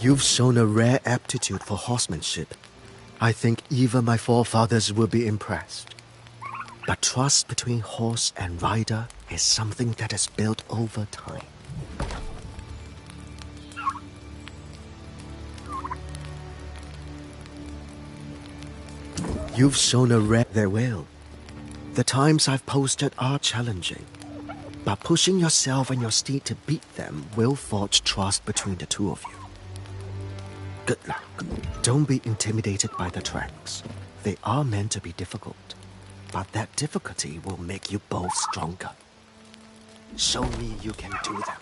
You've shown a rare aptitude for horsemanship. I think even my forefathers will be impressed. But trust between horse and rider is something that is built over time. You've shown a rare... They will. The times I've posted are challenging. But pushing yourself and your steed to beat them will forge trust between the two of you. Good luck. Don't be intimidated by the tracks. They are meant to be difficult. But that difficulty will make you both stronger. Show me you can do them.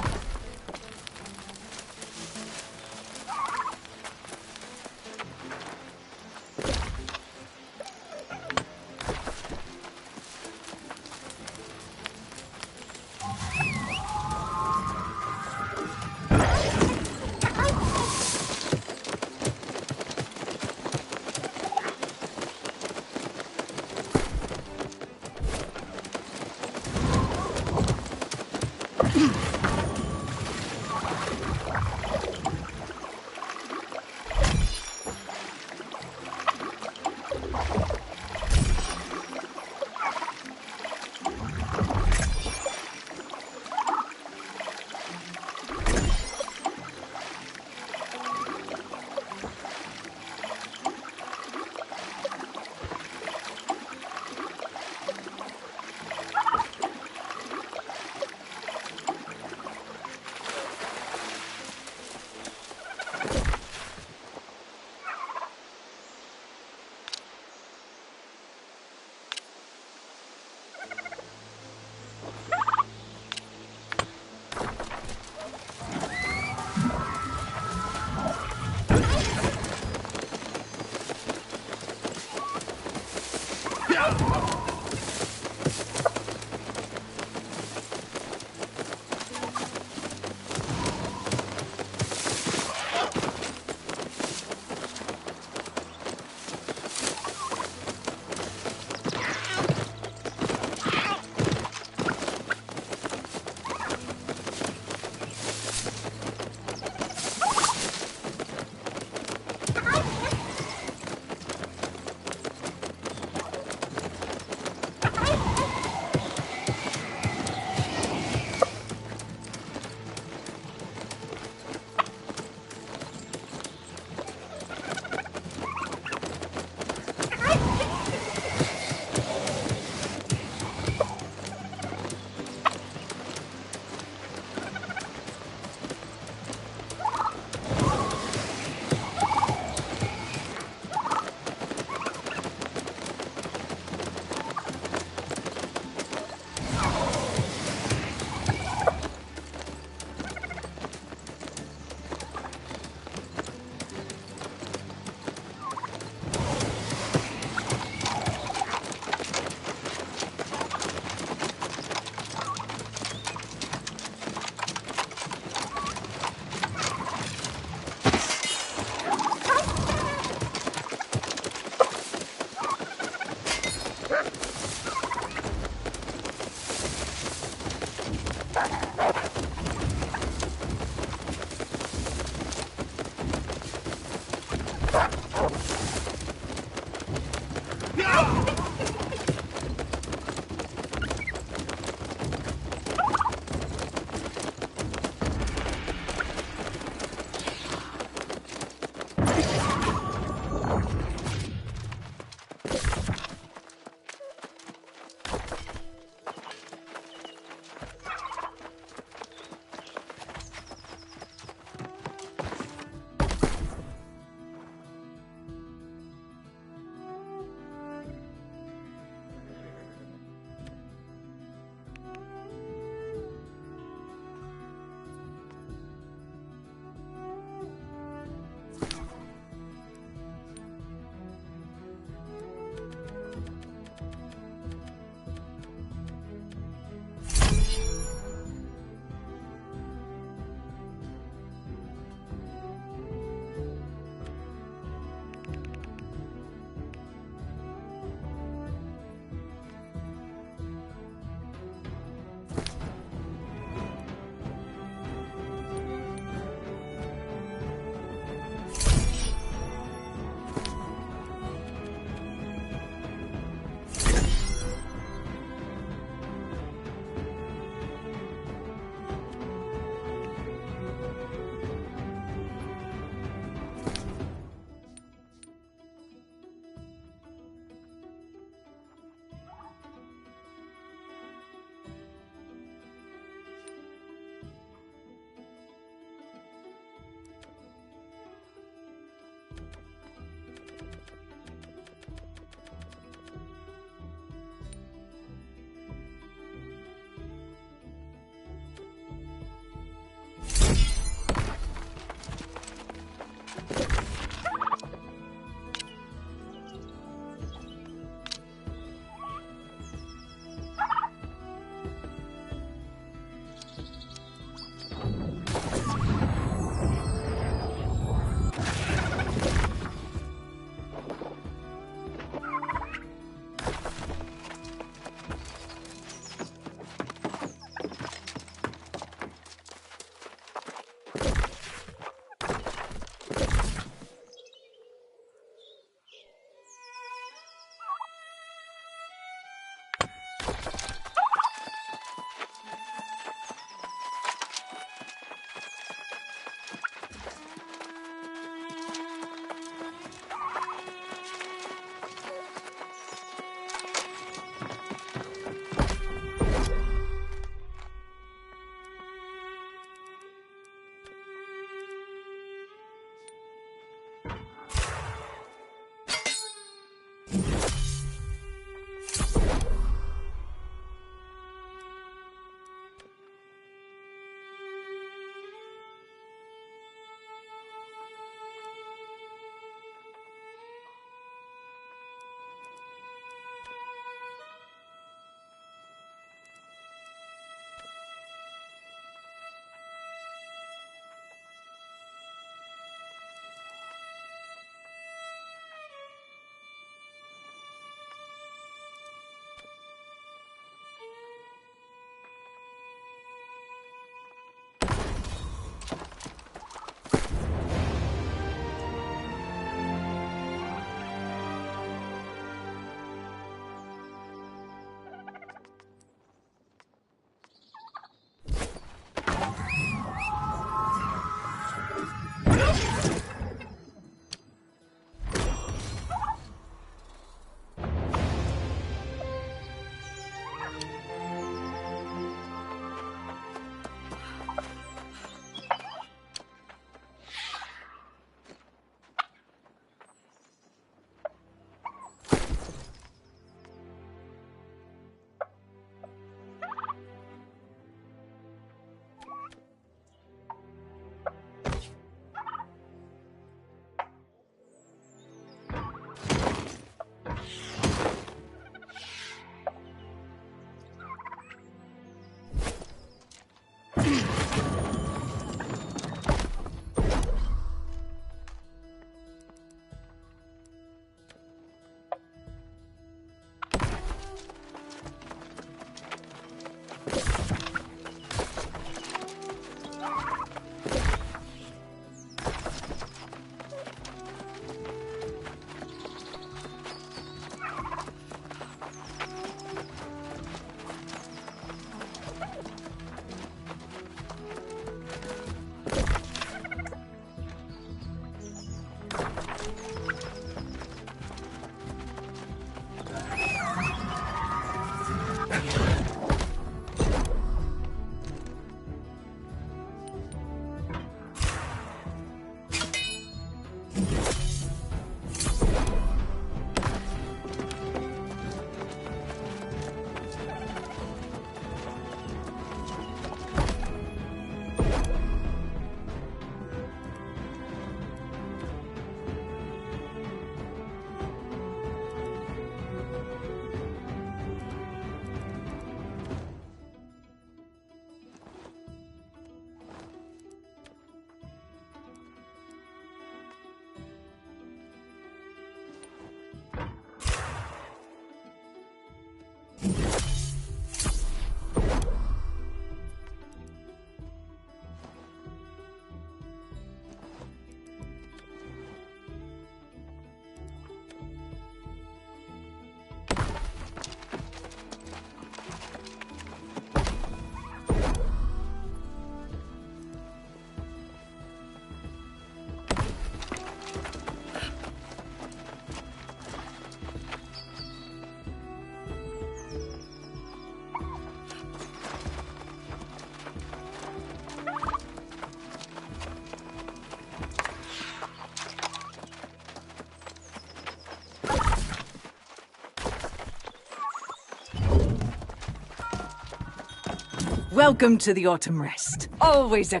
Welcome to the Autumn Rest. Always a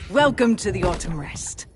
Welcome to the Autumn Rest.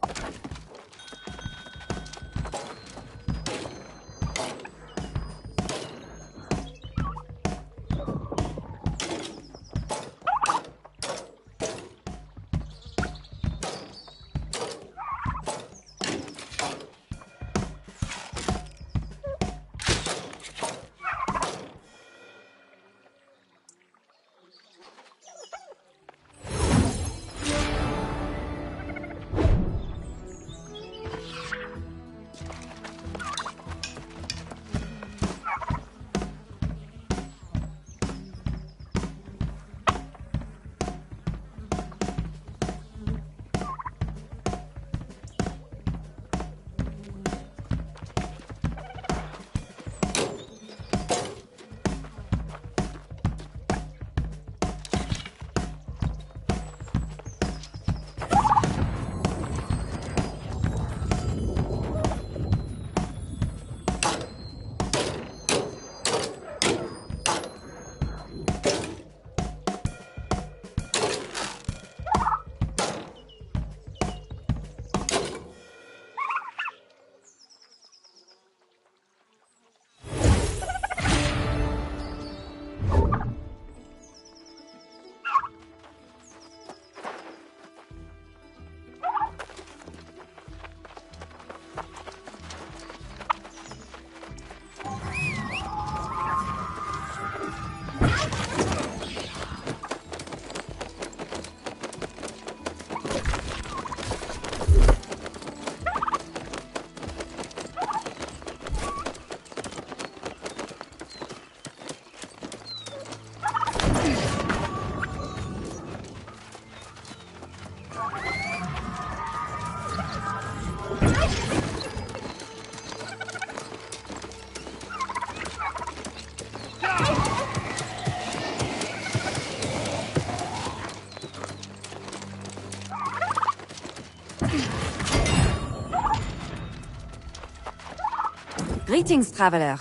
Greetings, traveler.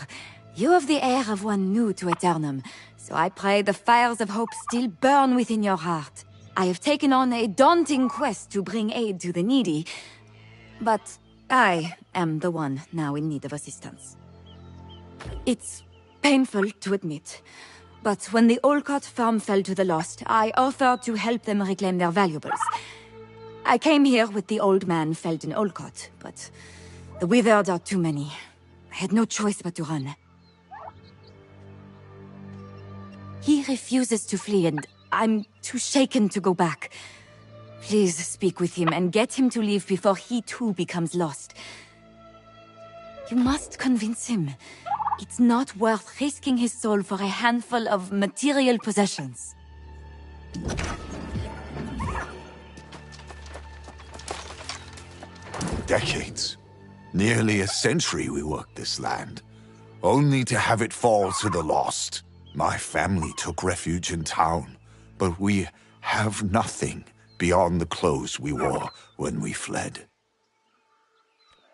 You have the air of one new to Aeternum, so I pray the fires of hope still burn within your heart. I have taken on a daunting quest to bring aid to the needy, but I am the one now in need of assistance. It's painful to admit, but when the Olcott farm fell to the lost, I offered to help them reclaim their valuables. I came here with the old man felled in Olcott, but the withered are too many. I had no choice but to run. He refuses to flee, and I'm too shaken to go back. Please speak with him and get him to leave before he too becomes lost. You must convince him. It's not worth risking his soul for a handful of material possessions. Decades. Nearly a century we worked this land, only to have it fall to the lost. My family took refuge in town, but we have nothing beyond the clothes we wore when we fled.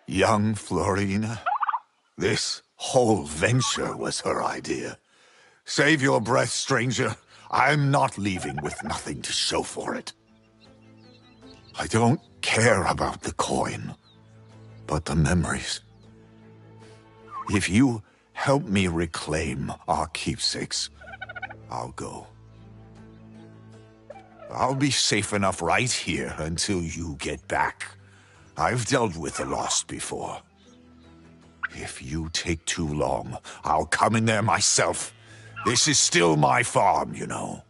Young Florina, this whole venture was her idea. Save your breath, stranger. I'm not leaving with nothing to show for it. I don't care about the coin, but the memories. If you help me reclaim our keepsakes, I'll go. I'll be safe enough right here until you get back. I've dealt with the lost before. If you take too long, I'll come in there myself. This is still my farm, you know.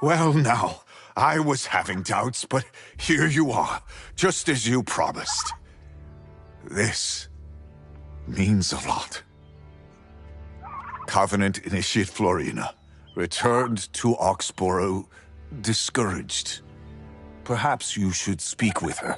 Well now, I was having doubts, but here you are, just as you promised. This means a lot. Covenant Initiate Florina returned to Oxborough discouraged. Perhaps you should speak with her.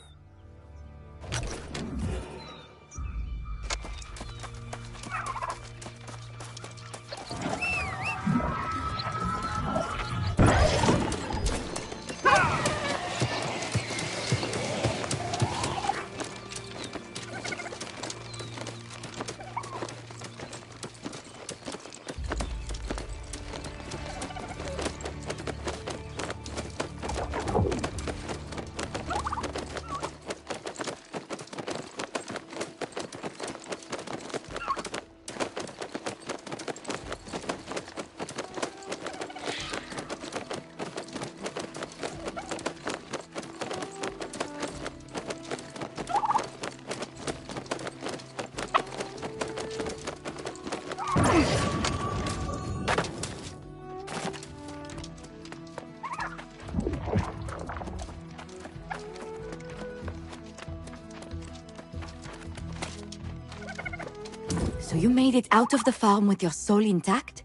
So you made it out of the farm with your soul intact?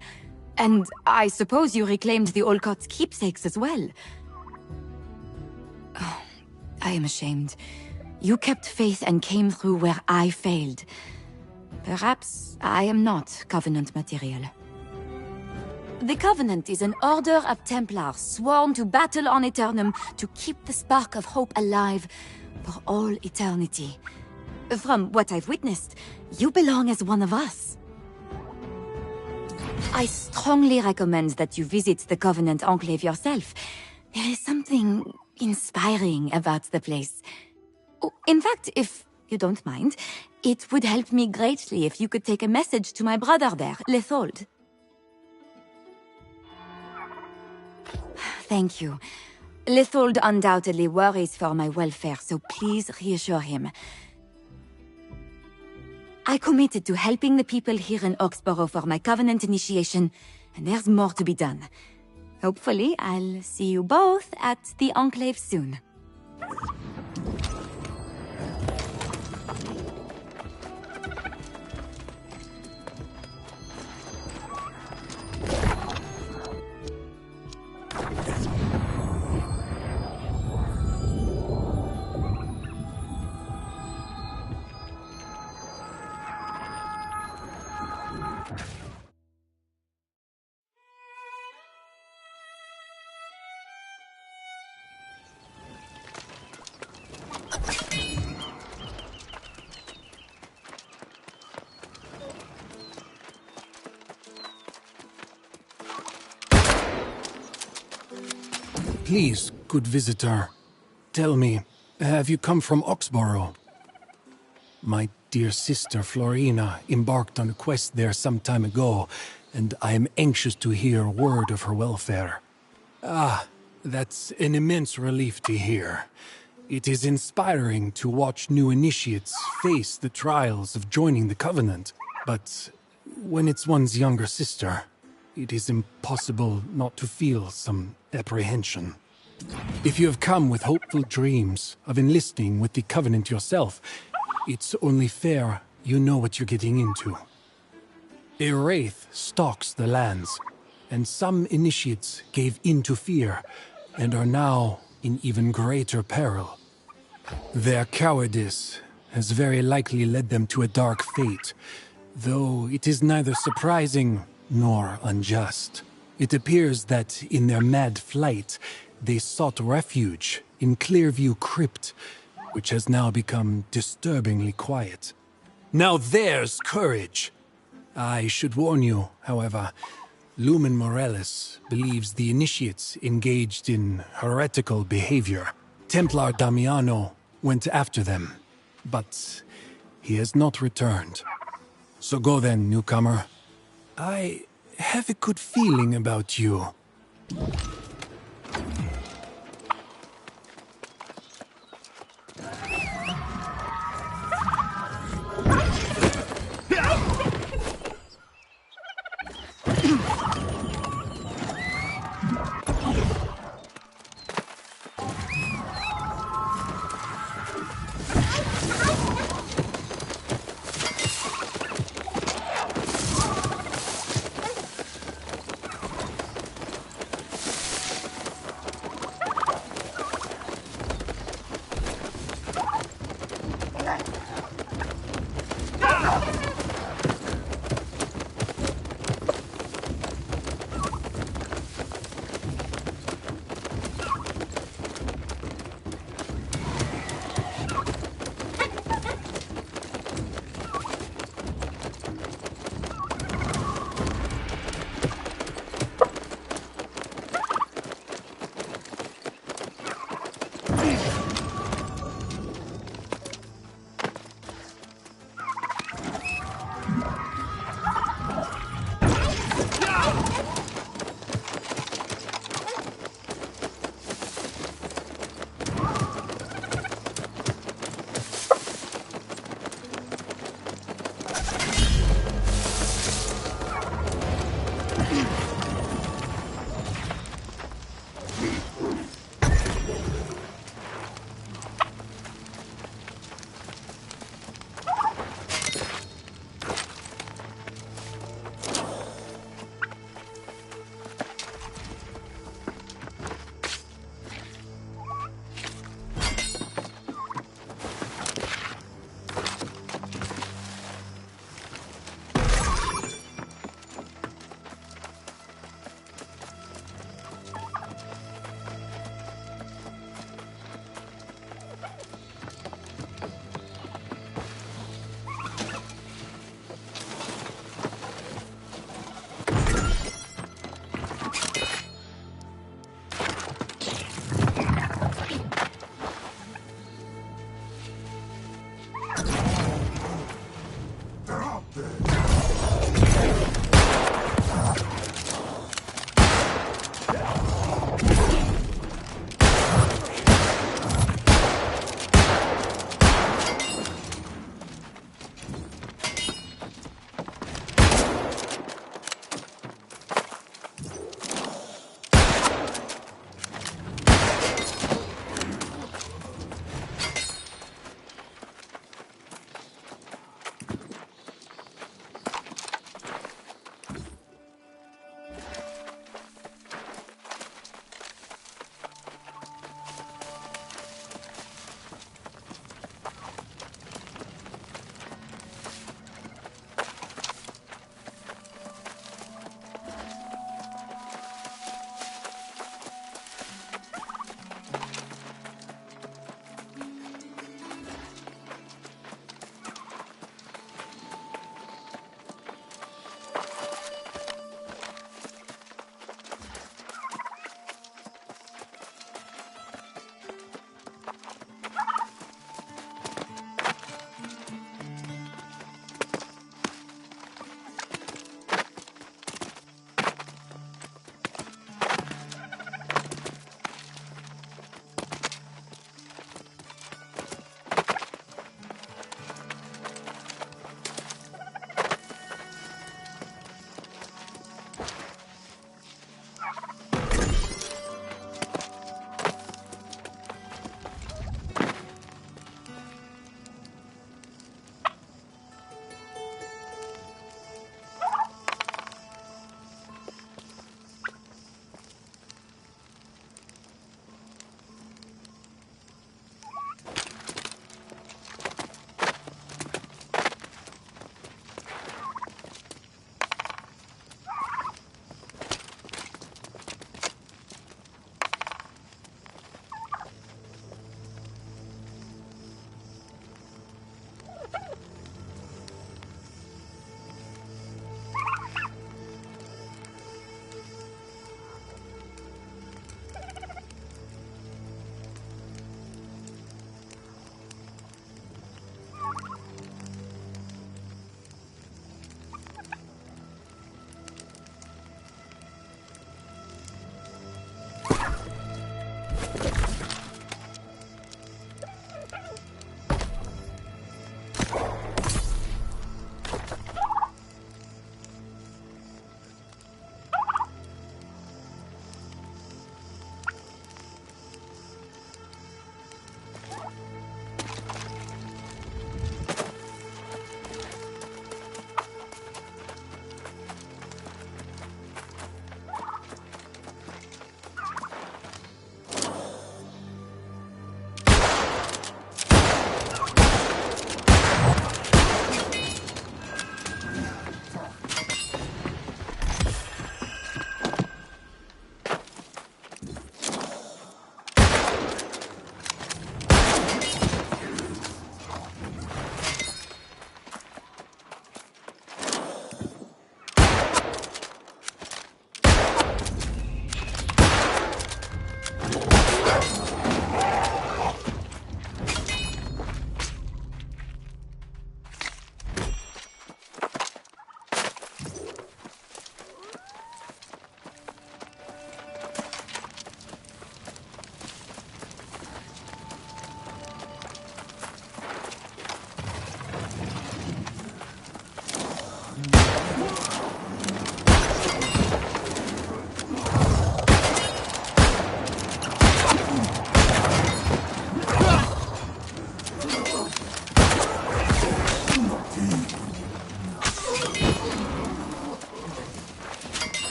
And I suppose you reclaimed the Olcott's keepsakes as well? Oh, I am ashamed. You kept faith and came through where I failed. Perhaps I am not Covenant material. The Covenant is an order of Templars sworn to battle on Aeternum to keep the spark of hope alive for all eternity. From what I've witnessed, you belong as one of us. I strongly recommend that you visit the Covenant Enclave yourself. There is something inspiring about the place. Oh, in fact, if you don't mind, it would help me greatly if you could take a message to my brother there, Lethold. Thank you. Lethold undoubtedly worries for my welfare, so please reassure him. I committed to helping the people here in Oxborough for my Covenant initiation, and there's more to be done. Hopefully, I'll see you both at the Enclave soon. Please, good visitor, tell me, have you come from Oxborough? My dear sister Florina embarked on a quest there some time ago, and I am anxious to hear word of her welfare. Ah, that's an immense relief to hear. It is inspiring to watch new initiates face the trials of joining the Covenant, but when it's one's younger sister, it is impossible not to feel some apprehension. If you have come with hopeful dreams of enlisting with the Covenant yourself, it's only fair you know what you're getting into. A wraith stalks the lands, and some initiates gave in to fear and are now in even greater peril. Their cowardice has very likely led them to a dark fate, though it is neither surprising nor unjust. It appears that in their mad flight, they sought refuge in Clearview Crypt, which has now become disturbingly quiet. Now there's courage! I should warn you, however, Lumen Morales believes the initiates engaged in heretical behavior. Templar Damiano went after them, but he has not returned. So go then, newcomer. I have a good feeling about you.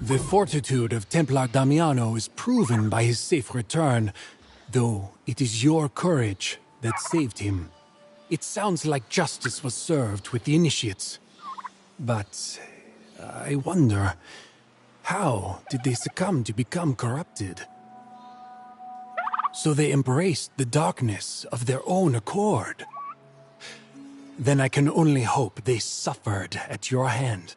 The fortitude of Templar Damiano is proven by his safe return, though it is your courage that saved him. It sounds like justice was served with the initiates. But I wonder, how did they succumb to become corrupted? So they embraced the darkness of their own accord. Then I can only hope they suffered at your hand.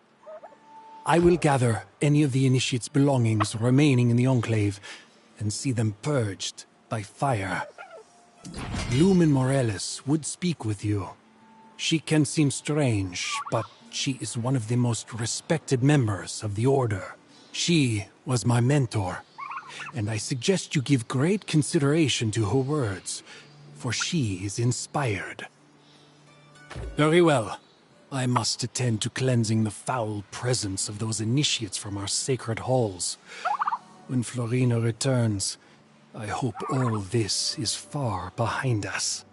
I will gather any of the initiates' belongings remaining in the Enclave and see them purged by fire. Lumen Morales would speak with you. She can seem strange, but she is one of the most respected members of the Order. She was my mentor, and I suggest you give great consideration to her words, for she is inspired. Very well. I must attend to cleansing the foul presence of those initiates from our sacred halls. When Florina returns, I hope all this is far behind us.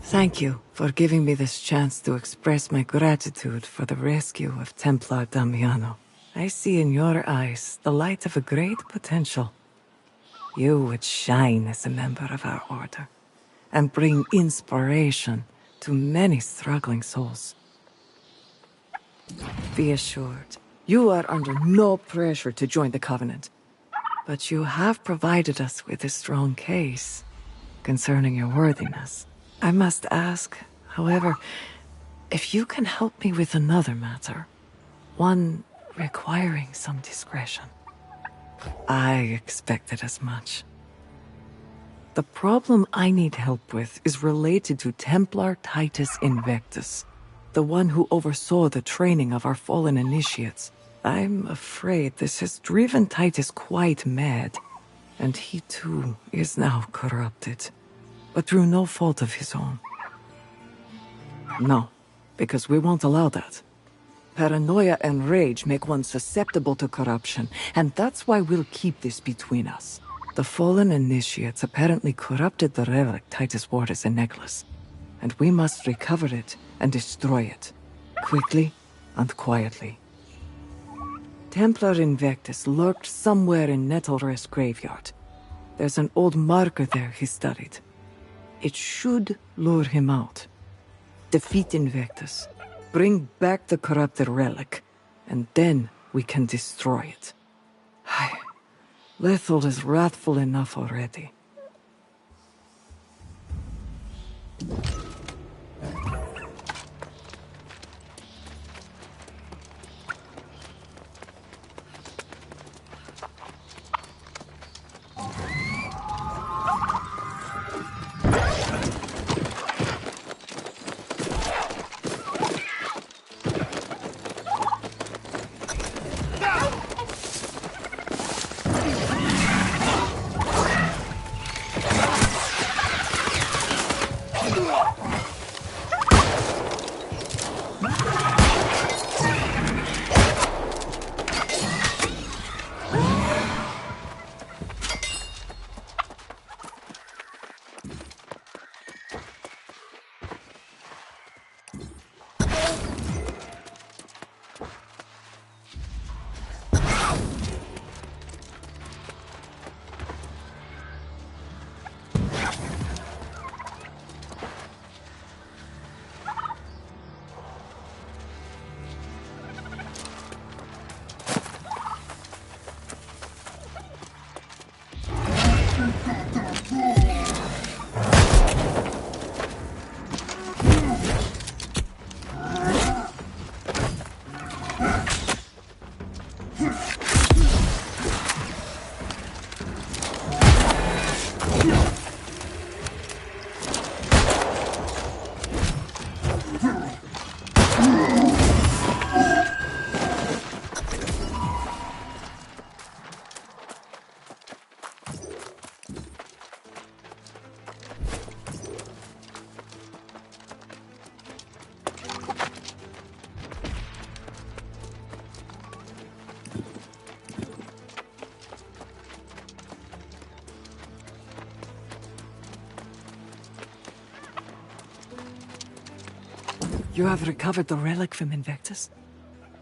Thank you for giving me this chance to express my gratitude for the rescue of Templar Damiano. I see in your eyes the light of a great potential. You would shine as a member of our order, and bring inspiration to many struggling souls. Be assured, you are under no pressure to join the Covenant, but you have provided us with a strong case concerning your worthiness. I must ask, however, if you can help me with another matter, one requiring some discretion. I expected as much. The problem I need help with is related to Templar Titus Invictus, the one who oversaw the training of our fallen initiates. I'm afraid this has driven Titus quite mad, and he too is now corrupted, but through no fault of his own. No, because we won't allow that. Paranoia and rage make one susceptible to corruption, and that's why we'll keep this between us. The fallen initiates apparently corrupted the relic Titus wore as a necklace, and we must recover it and destroy it, quickly and quietly. Templar Invictus lurked somewhere in Nettlrest Graveyard. There's an old marker there he studied. It should lure him out. Defeat Invictus, bring back the corrupted relic, and then we can destroy it. Lethal is wrathful enough already. You have recovered the relic from Invictus?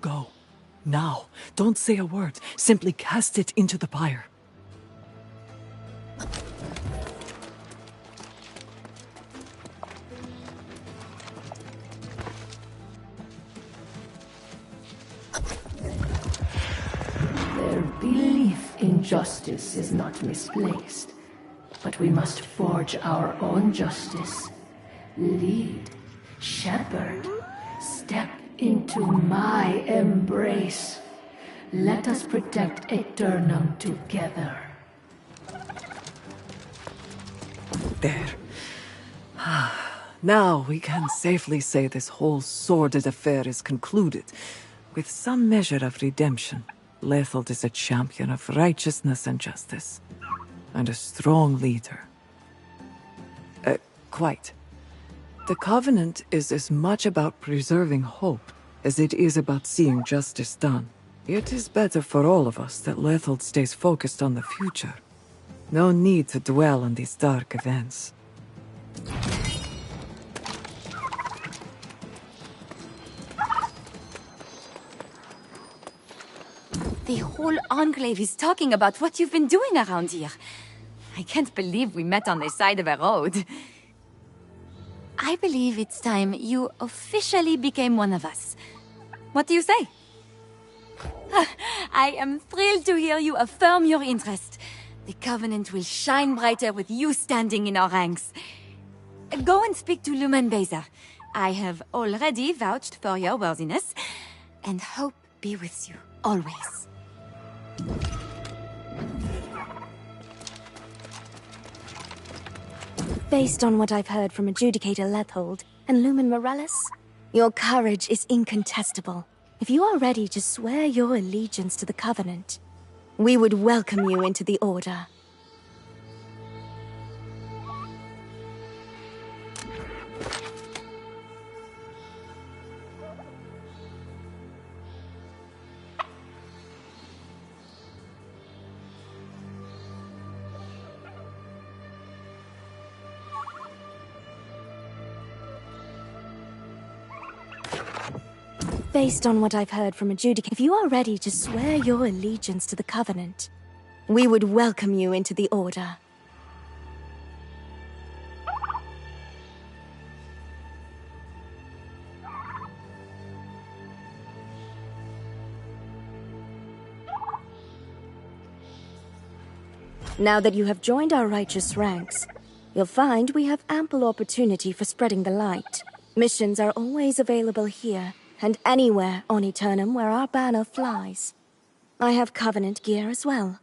Go. Now. Don't say a word. Simply cast it into the pyre. Their belief in justice is not misplaced, but we must forge our own justice. Lead, shepherd, step into my embrace. Let us protect Aeternum together. There. Now we can safely say this whole sordid affair is concluded, with some measure of redemption. Lethold is a champion of righteousness and justice, and a strong leader. Quite. The Covenant is as much about preserving hope as it is about seeing justice done. It is better for all of us that Lethold stays focused on the future. No need to dwell on these dark events. The whole Enclave is talking about what you've been doing around here. I can't believe we met on the side of a road. I believe it's time you officially became one of us. What do you say? I am thrilled to hear you affirm your interest. The Covenant will shine brighter with you standing in our ranks. Go and speak to Lumen Beza. I have already vouched for your worthiness, and hope be with you always. Based on what I've heard from Adjudicator Lethold and Lumen Morales, your courage is incontestable. If you are ready to swear your allegiance to the Covenant, we would welcome you into the Order. Based on what I've heard from Adjudicator, if you are ready to swear your allegiance to the Covenant, we would welcome you into the Order. Now that you have joined our righteous ranks, you'll find we have ample opportunity for spreading the light. Missions are always available here, and anywhere on Aeternum where our banner flies. I have Covenant gear as well.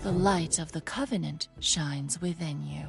The light of the Covenant shines within you.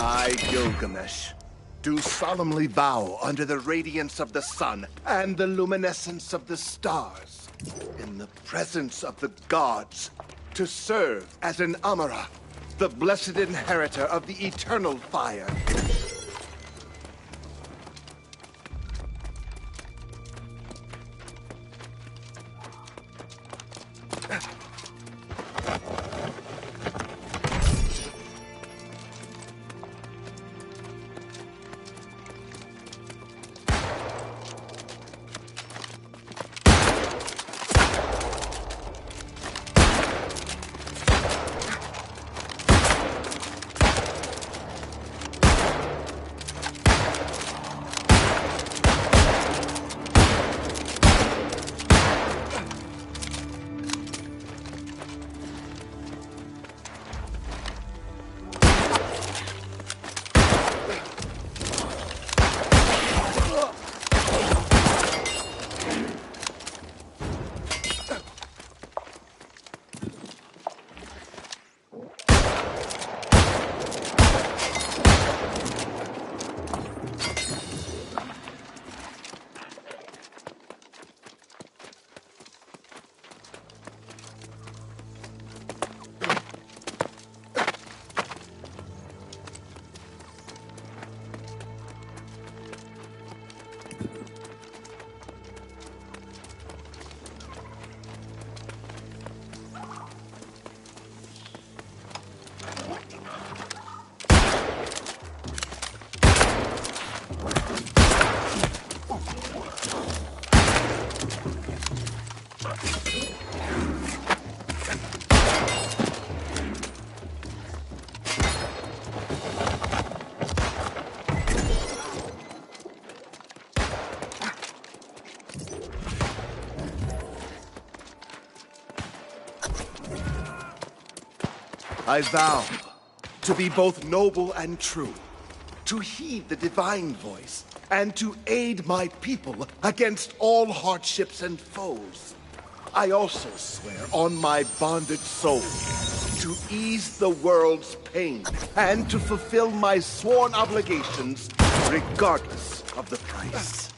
I, Gilgamesh, do solemnly vow under the radiance of the sun and the luminescence of the stars, in the presence of the gods, to serve as an Amara, the blessed inheritor of the eternal fire. I vow to be both noble and true, to heed the divine voice, and to aid my people against all hardships and foes. I also swear on my bonded soul to ease the world's pain and to fulfill my sworn obligations regardless of the price.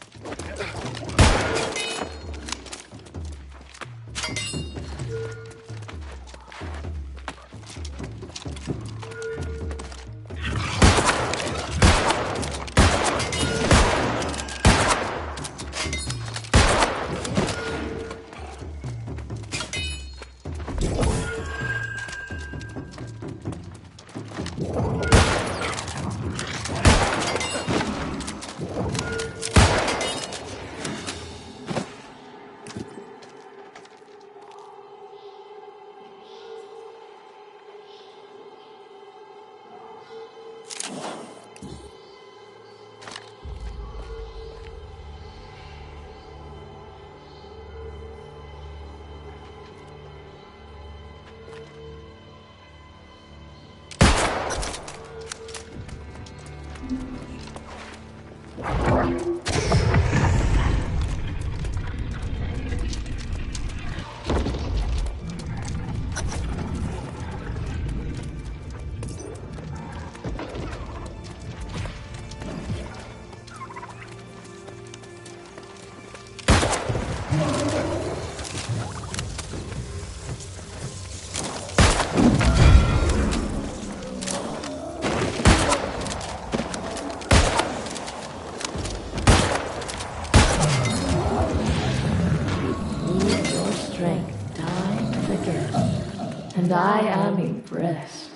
And I am impressed.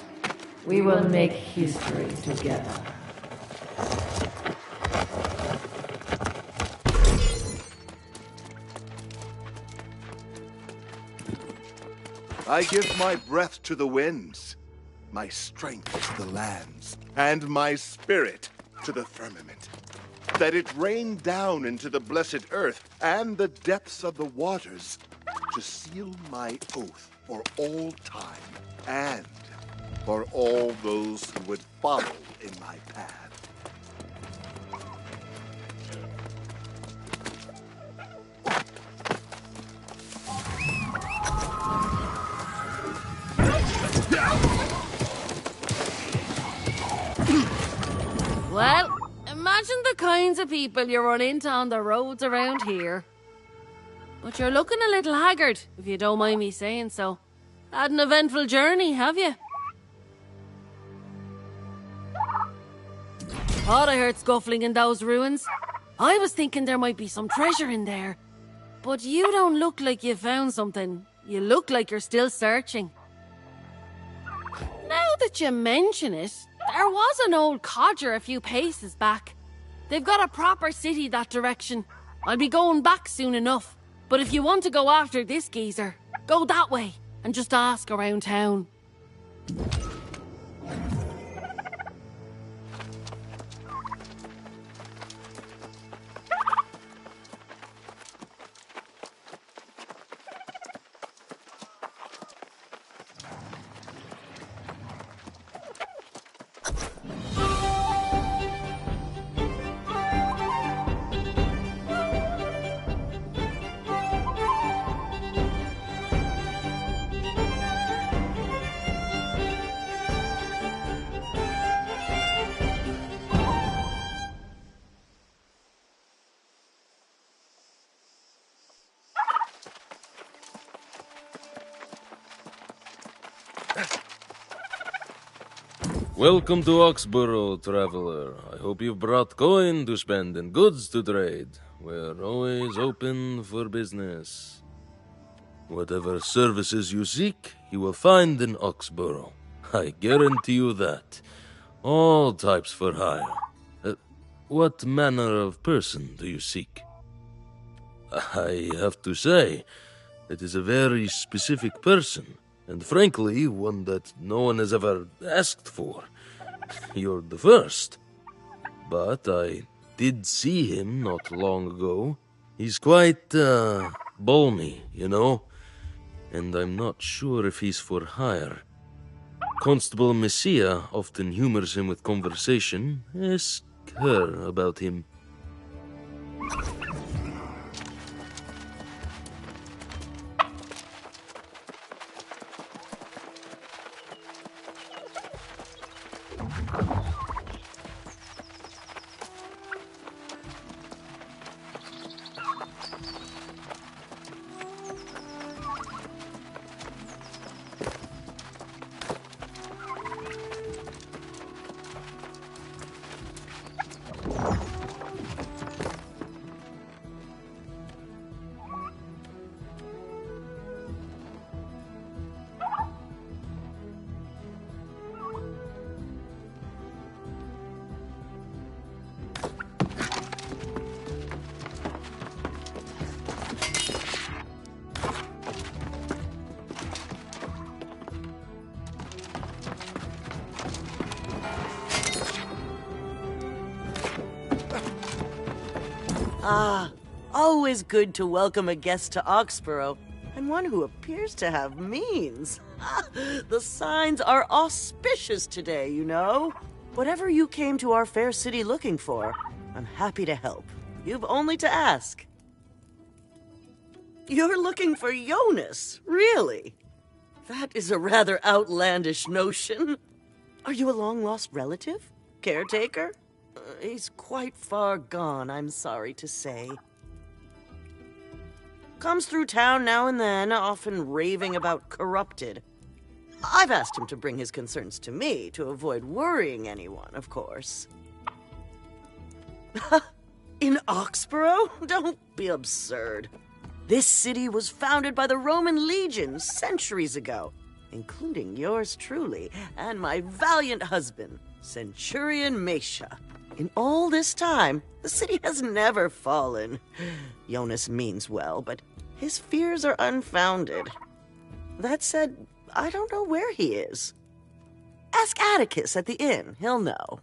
We will make history together. I give my breath to the winds, my strength to the lands, and my spirit to the firmament, that it rain down into the blessed earth and the depths of the waters to seal my oath for all time and for all those who would follow in my path. kinds of people you run into on the roads around here. But you're looking a little haggard, if you don't mind me saying so. Had an eventful journey, have you? Thought I heard scuffling in those ruins. I was thinking there might be some treasure in there. But you don't look like you found something. You look like you're still searching. Now that you mention it, there was an old codger a few paces back. They've got a proper city that direction. I'll be going back soon enough. But if you want to go after this geezer, go that way and just ask around town. Welcome to Oxborough, traveler. I hope you've brought coin to spend and goods to trade. We're always open for business. Whatever services you seek, you will find in Oxborough. I guarantee you that. All types for hire. What manner of person do you seek? I have to say, it is a very specific person. And frankly, one that no one has ever asked for. You're the first. But I did see him not long ago. He's quite, balmy, you know? And I'm not sure if he's for hire. Constable Messiah often humors him with conversation. Ask her about him. Always good to welcome a guest to Oxborough, and one who appears to have means. The signs are auspicious today, you know. Whatever you came to our fair city looking for, I'm happy to help. You've only to ask. You're looking for Jonas, really? That is a rather outlandish notion. Are you a long-lost relative? Caretaker? He's quite far gone, I'm sorry to say. Comes through town now and then, often raving about corrupted. I've asked him to bring his concerns to me, to avoid worrying anyone, of course. In Oxborough? Don't be absurd. This city was founded by the Roman legions centuries ago, including yours truly, and my valiant husband, Centurion Mesha. In all this time, the city has never fallen. Jonas means well, but his fears are unfounded. That said, I don't know where he is. Ask Atticus at the inn. He'll know.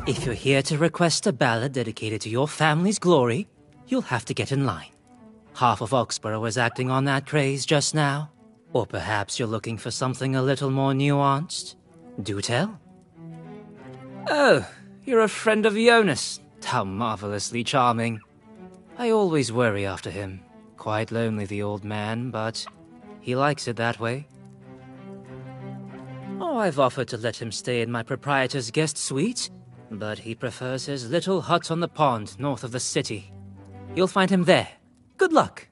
If you're here to request a ballad dedicated to your family's glory, you'll have to get in line. Half of Oxborough is acting on that craze just now. Or perhaps you're looking for something a little more nuanced? Do tell. Oh, you're a friend of Jonas. How marvelously charming. I always worry after him. Quite lonely, the old man, but he likes it that way. Oh, I've offered to let him stay in my proprietor's guest suite, but he prefers his little hut on the pond north of the city. You'll find him there. Good luck.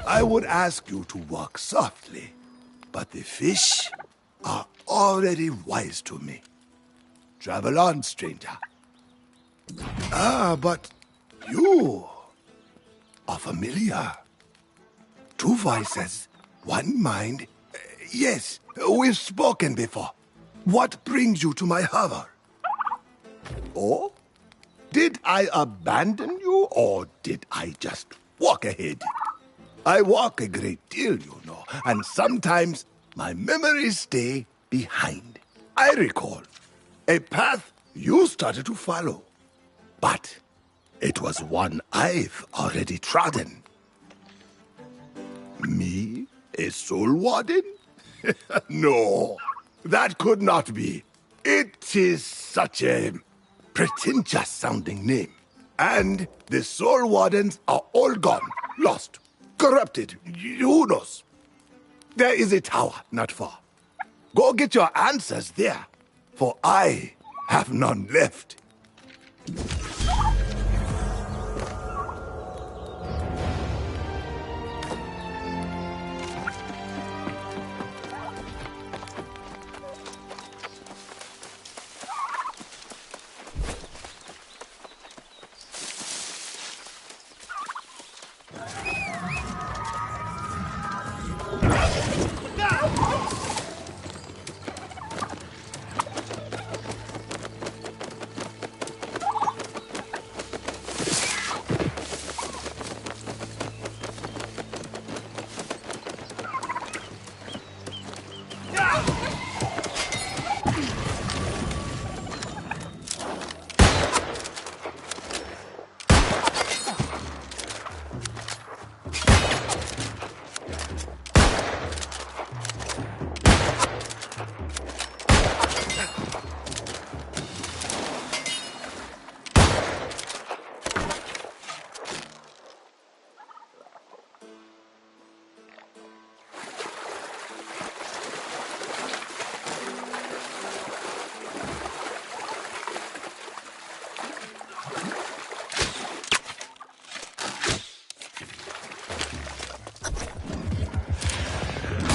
I would ask you to walk softly, but the fish are already wise to me. Travel on, stranger. Ah, but you are familiar. Two voices, one mind. Yes, we've spoken before. What brings you to my hover? Oh? Did I abandon you, or did I just walk ahead? I walk a great deal, you know, and sometimes my memories stay behind. I recall a path you started to follow. But it was one I've already trodden. Me? A soul warden? No, that could not be. It is such a pretentious-sounding name. And the soul wardens are all gone, lost, corrupted, who knows? There is a tower not far. Go get your answers there, for I have none left.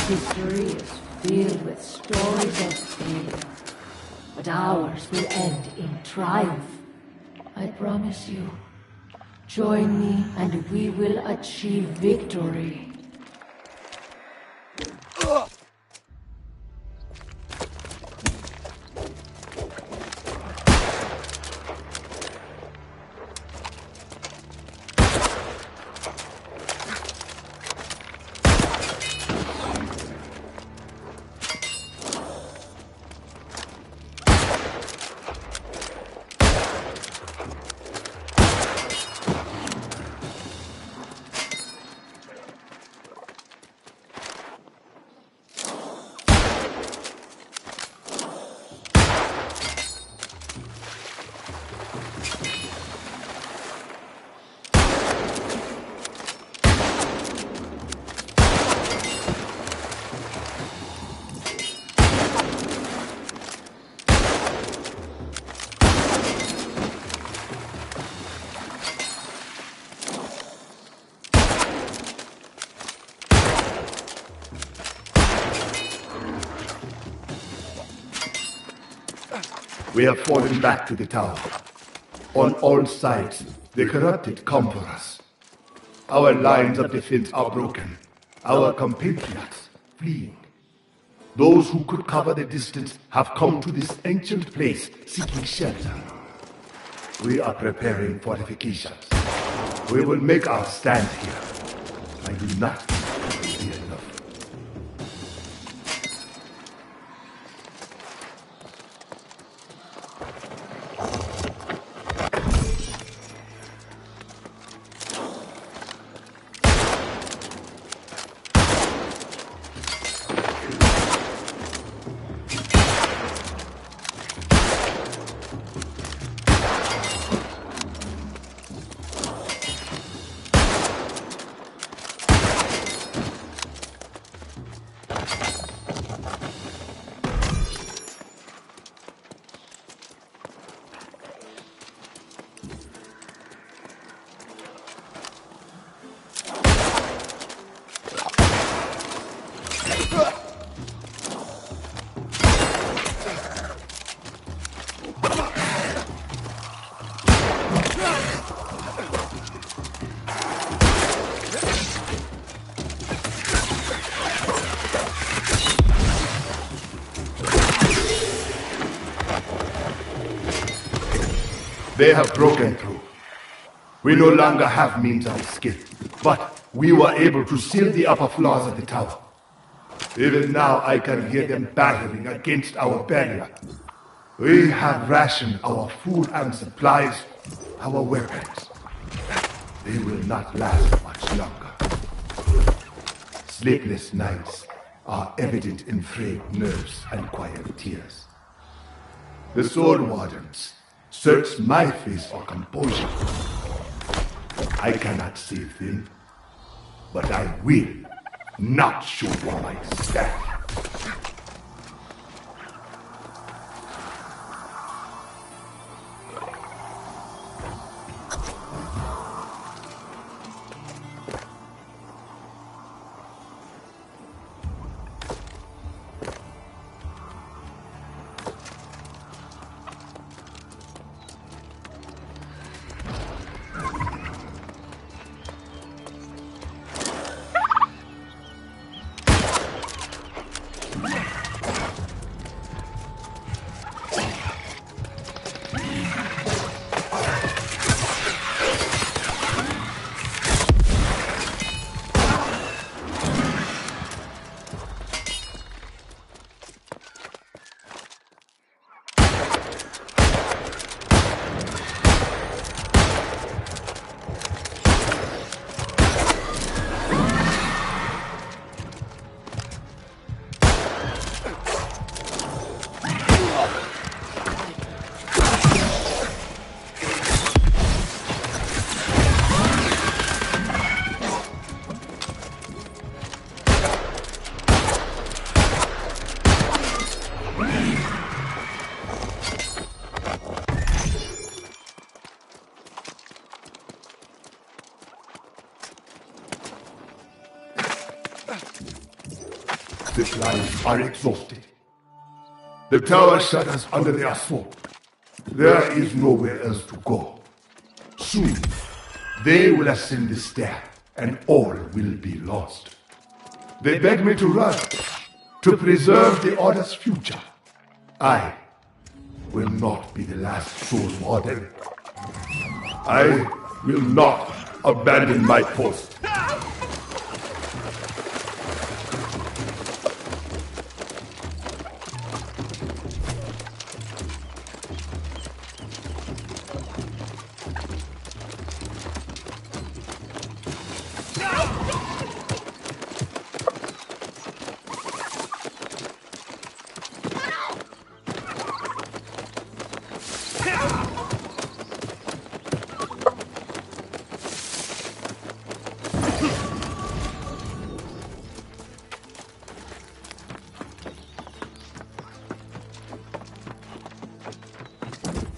History is filled with stories of failure, but ours will end in triumph. I promise you. Join me and we will achieve victory. We have fallen back to the tower. On all sides, the corrupted come for us. Our lines of defense are broken. Our compatriots fleeing. Those who could cover the distance have come to this ancient place seeking shelter. We are preparing fortifications. We will make our stand here. I do not think it will be enough. They have broken through. We no longer have means of escape, but we were able to seal the upper floors of the tower. Even now I can hear them battering against our barrier. We have rationed our food and supplies, our weapons. They will not last much longer. Sleepless nights are evident in frayed nerves and quiet tears. The Sword Wardens search my face for composure. I cannot save them, but I will not show you my staff. The flies are exhausted. The tower shudders under their assault. There is nowhere else to go. Soon, they will ascend the stair, and all will be lost. They beg me to run, to preserve the Order's future. I will not be the last Soul Warden. I will not abandon my post.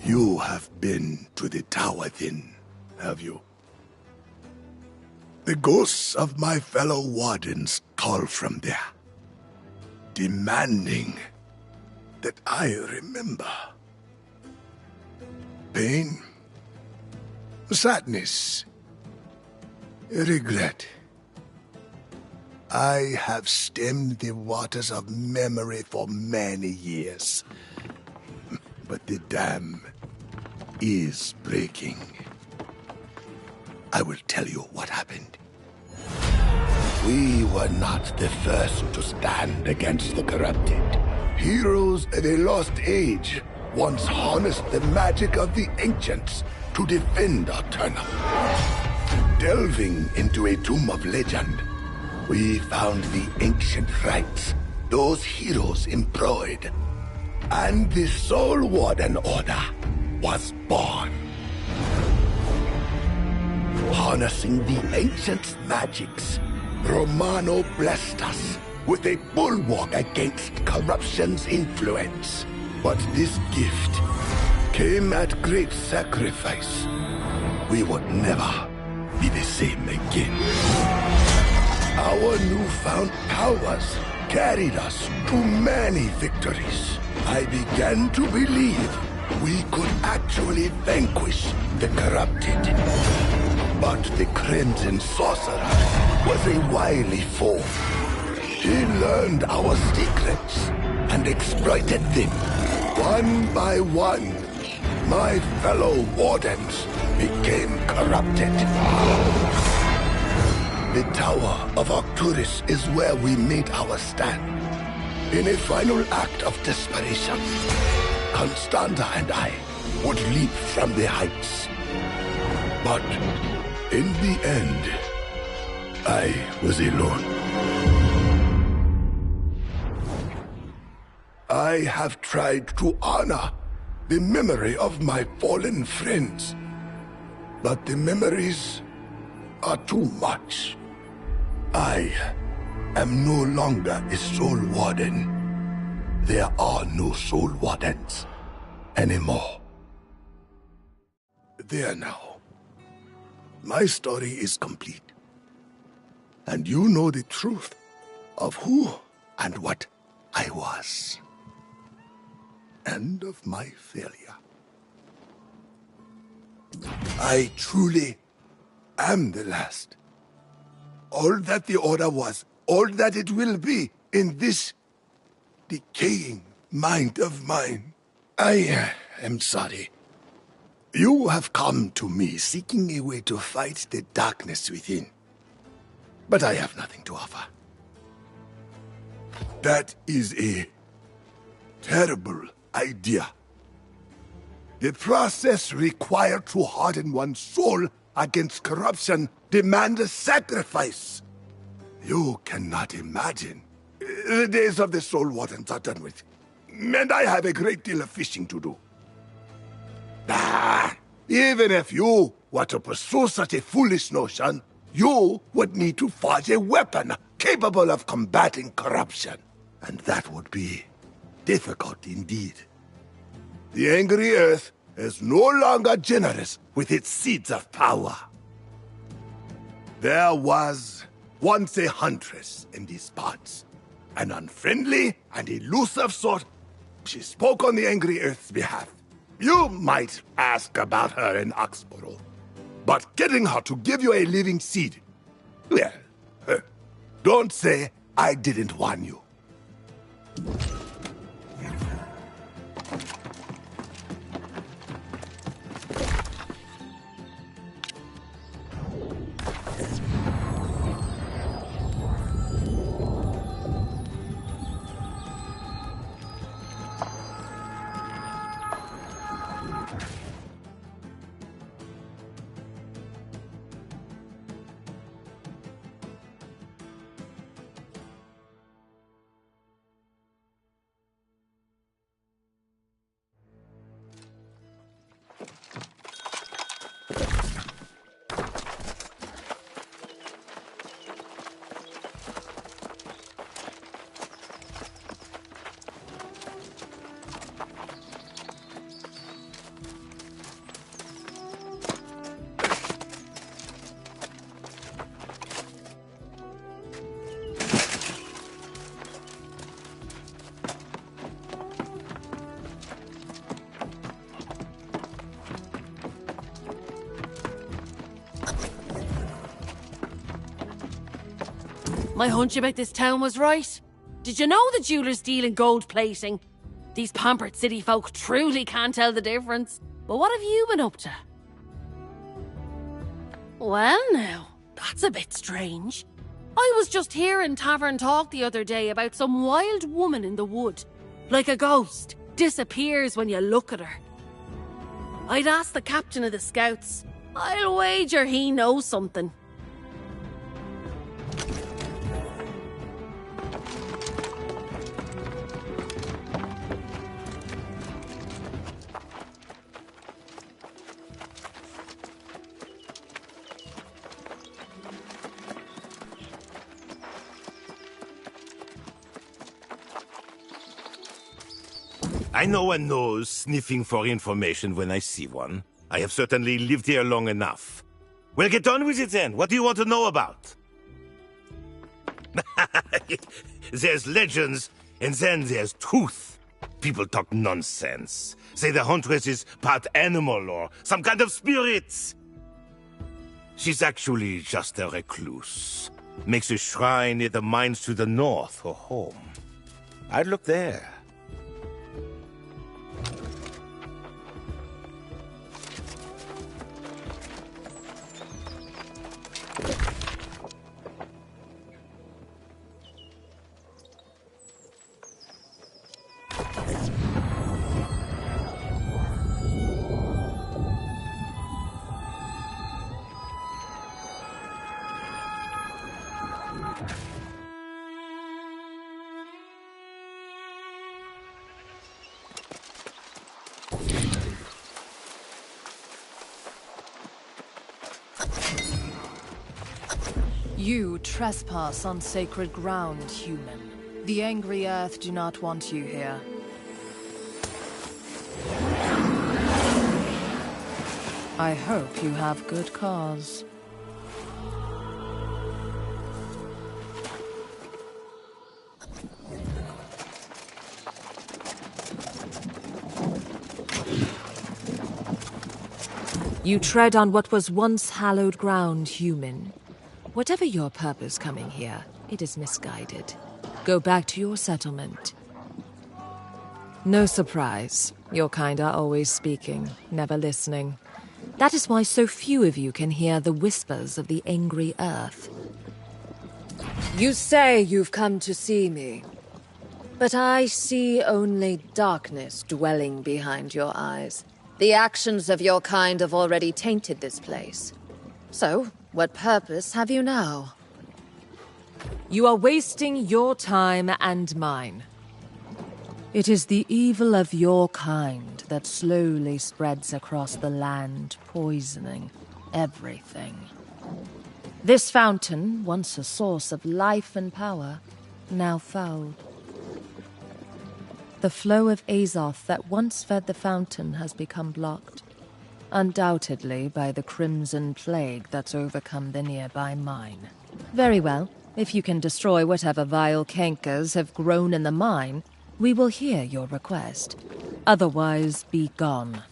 You have been to the tower then, have you? The ghosts of my fellow wardens call from there, demanding that I remember. Pain, sadness, regret. I have stemmed the waters of memory for many years, but the dam is breaking. I will tell you what happened. We were not the first to stand against the corrupted. Heroes of a lost age once harnessed the magic of the ancients to defend Aeternum. Delving into a tomb of legend, we found the ancient rites those heroes employed, and the Soul Warden Order was born. Harnessing the ancient magics, Romano blessed us with a bulwark against corruption's influence. But this gift came at great sacrifice. We would never be the same again. Our newfound powers carried us to many victories. I began to believe we could actually vanquish the corrupted. But the Crimson Sorcerer was a wily foe. He learned our secrets and exploited them. One by one, my fellow wardens became corrupted. The Tower of Arcturus is where we made our stand. In a final act of desperation, Constanta and I would leap from the heights, But in the end, I was alone. I have tried to honor the memory of my fallen friends, but the memories are too much. I am no longer a soul warden. There are no soul wardens anymore. There now. My story is complete. And you know the truth of who and what I was. And of my failure. I truly am the last. All that the Order was, all that it will be in this decaying mind of mine. I am sorry. You have come to me seeking a way to fight the darkness within. But I have nothing to offer. That is a terrible idea. The process required to harden one's soul against corruption demands a sacrifice. You cannot imagine. The days of the soul wardens are done with. And I have a great deal of fishing to do. Even if you were to pursue such a foolish notion, you would need to forge a weapon capable of combating corruption. And that would be difficult indeed. The angry earth is no longer generous with its seeds of power. There was once a huntress in these parts. An unfriendly and elusive sort. She spoke on the angry earth's behalf. You might ask about her in Oxborough. But getting her to give you a living seed, well, don't say I didn't warn you. My hunch about this town was right. Did you know the jewelers deal in gold plating? These pampered city folk truly can't tell the difference. But what have you been up to? Well now, that's a bit strange. I was just hearing tavern talk the other day about some wild woman in the wood. Like a ghost, disappears when you look at her. I'd ask the captain of the scouts. I'll wager he knows something. I know one knows sniffing for information when I see one. I have certainly lived here long enough. Well, get on with it then. What do you want to know about? There's legends, and then there's truth. People talk nonsense. Say the huntress is part animal or some kind of spirit. She's actually just a recluse. Makes a shrine near the mines to the north her home. I'd look there. You trespass on sacred ground, human. The angry earth do not want you here. I hope you have good cause. You tread on what was once hallowed ground, human. Whatever your purpose coming here, it is misguided. Go back to your settlement. No surprise. Your kind are always speaking, never listening. That is why so few of you can hear the whispers of the angry earth. You say you've come to see me, but I see only darkness dwelling behind your eyes. The actions of your kind have already tainted this place. So, what purpose have you now? You are wasting your time and mine. It is the evil of your kind that slowly spreads across the land, poisoning everything. This fountain, once a source of life and power, now fouled. The flow of Azoth that once fed the fountain has become blocked, undoubtedly by the Crimson Plague that's overcome the nearby mine. Very well. If you can destroy whatever vile cankers have grown in the mine, we will hear your request. Otherwise, be gone.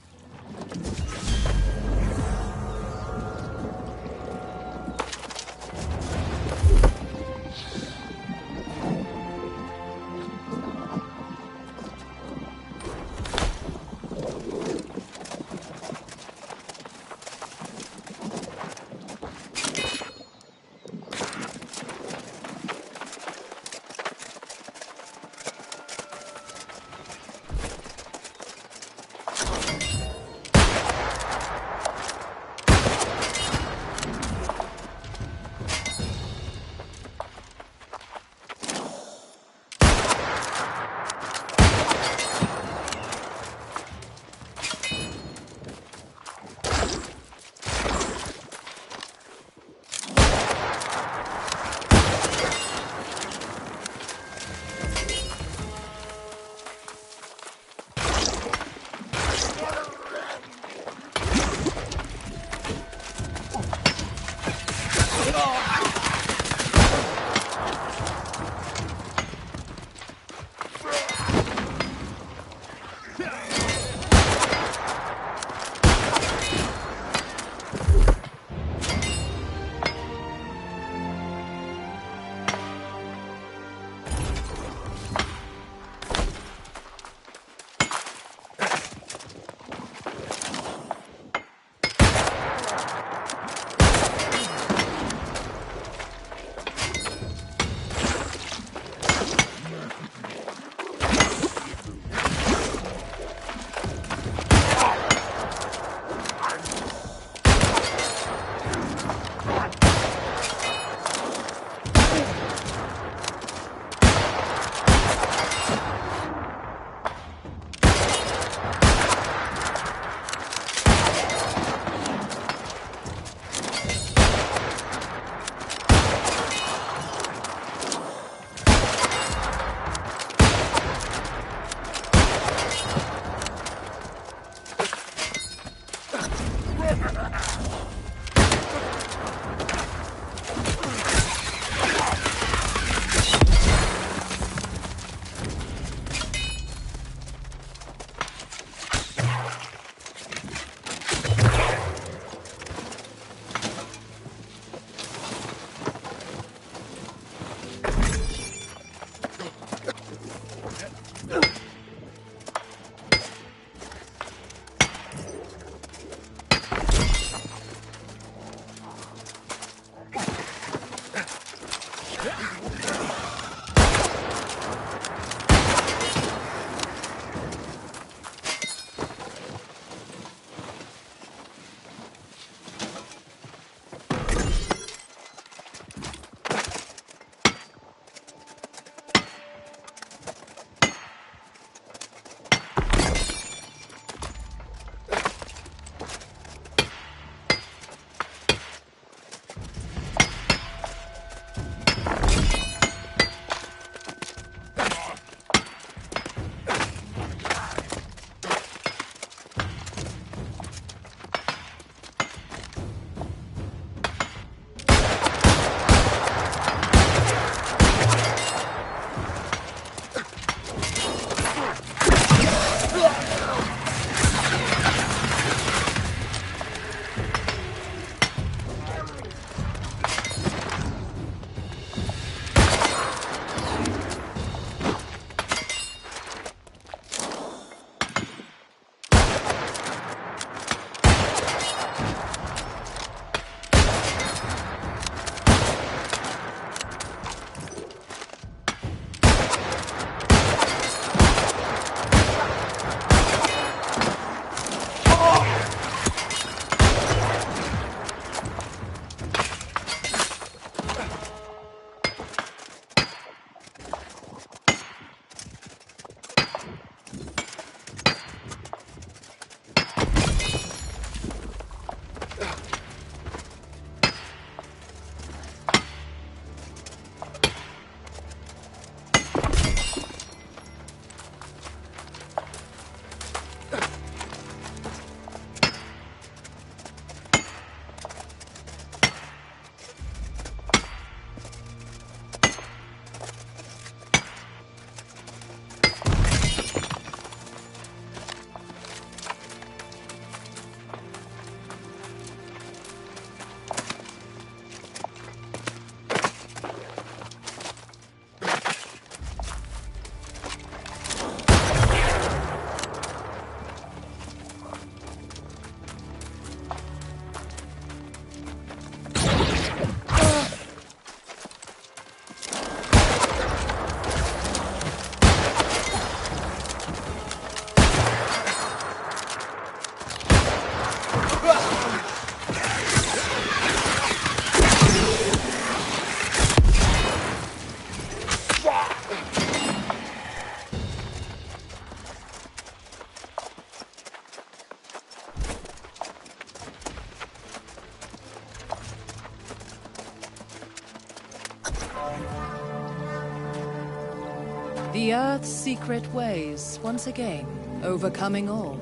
The Earth's secret ways, once again, overcoming all.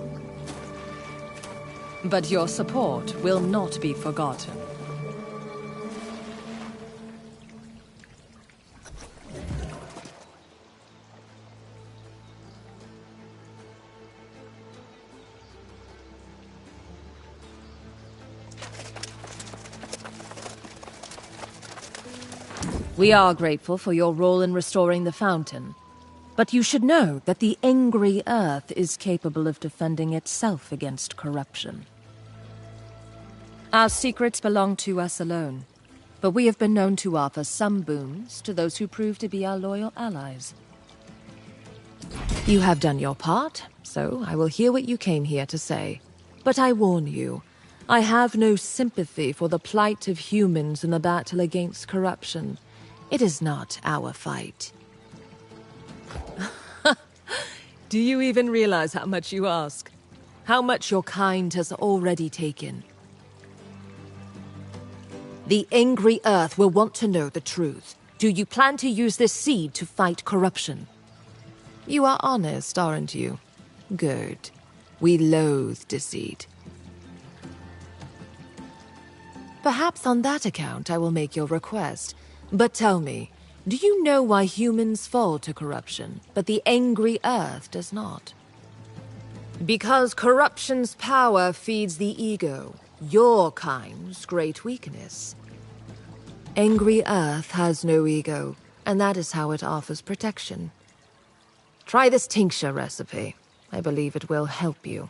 But your support will not be forgotten. We are grateful for your role in restoring the fountain. But you should know that the angry Earth is capable of defending itself against corruption. Our secrets belong to us alone, but we have been known to offer some boons to those who prove to be our loyal allies. You have done your part, so I will hear what you came here to say. But I warn you, I have no sympathy for the plight of humans in the battle against corruption. It is not our fight. Do you even realize how much you ask? How much your kind has already taken? The angry Earth will want to know the truth. Do you plan to use this seed to fight corruption? You are honest, aren't you? Good. We loathe deceit. Perhaps on that account I will make your request. But tell me, do you know why humans fall to corruption, but the angry Earth does not? Because corruption's power feeds the ego, your kind's great weakness. Angry Earth has no ego, and that is how it offers protection. Try this tincture recipe. I believe it will help you.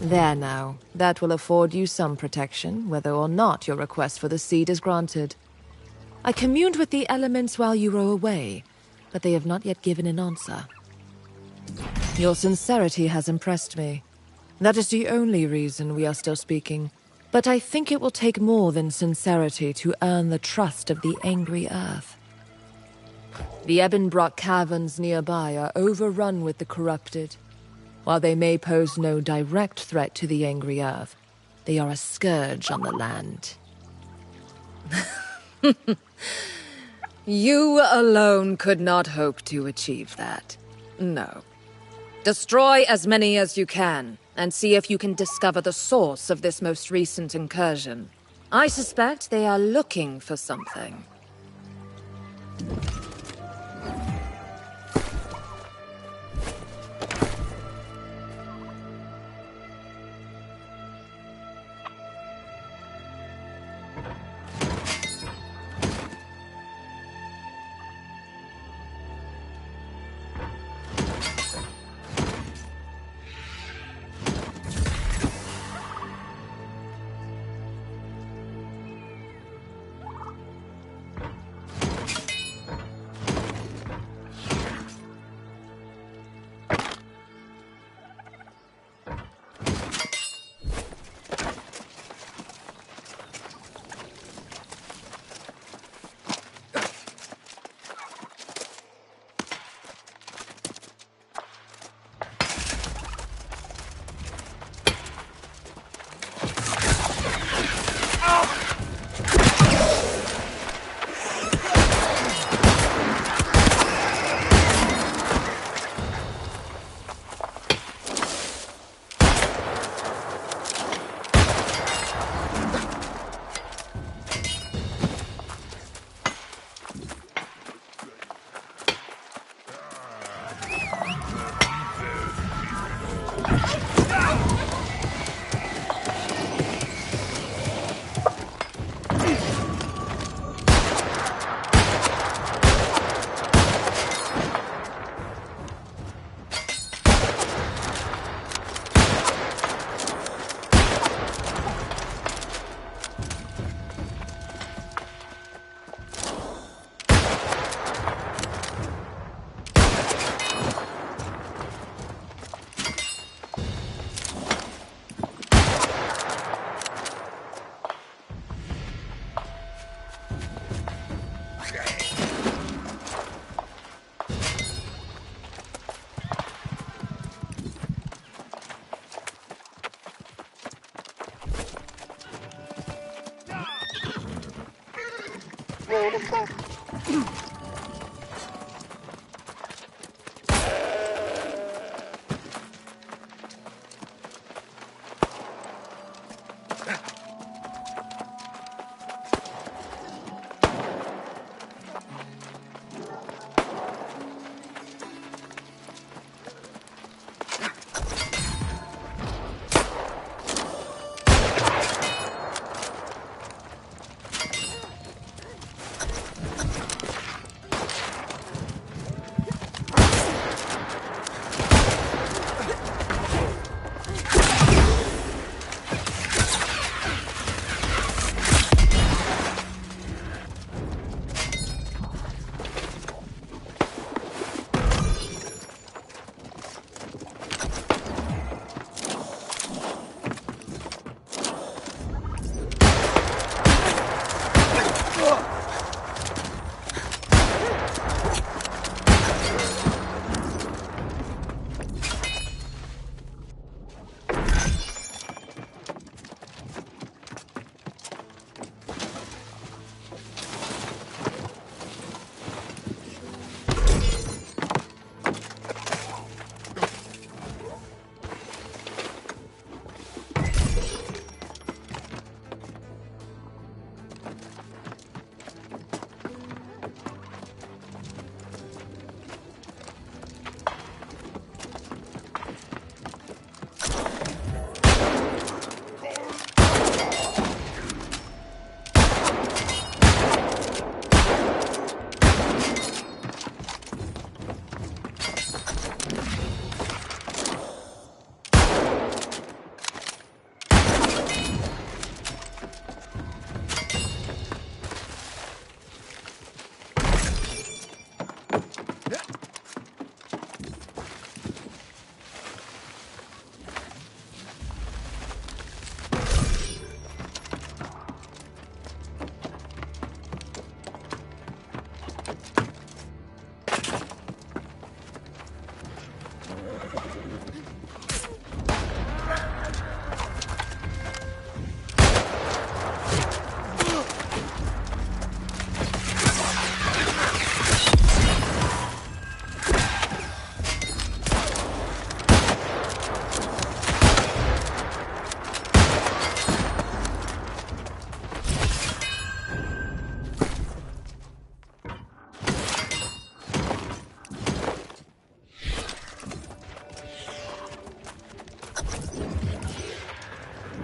There now. That will afford you some protection, whether or not your request for the seed is granted. I communed with the elements while you were away, but they have not yet given an answer. Your sincerity has impressed me. That is the only reason we are still speaking. But I think it will take more than sincerity to earn the trust of the angry earth. The Ebonbrock caverns nearby are overrun with the corrupted. While they may pose no direct threat to the angry earth, they are a scourge on the land. You alone could not hope to achieve that. No. Destroy as many as you can, and see if you can discover the source of this most recent incursion. I suspect they are looking for something.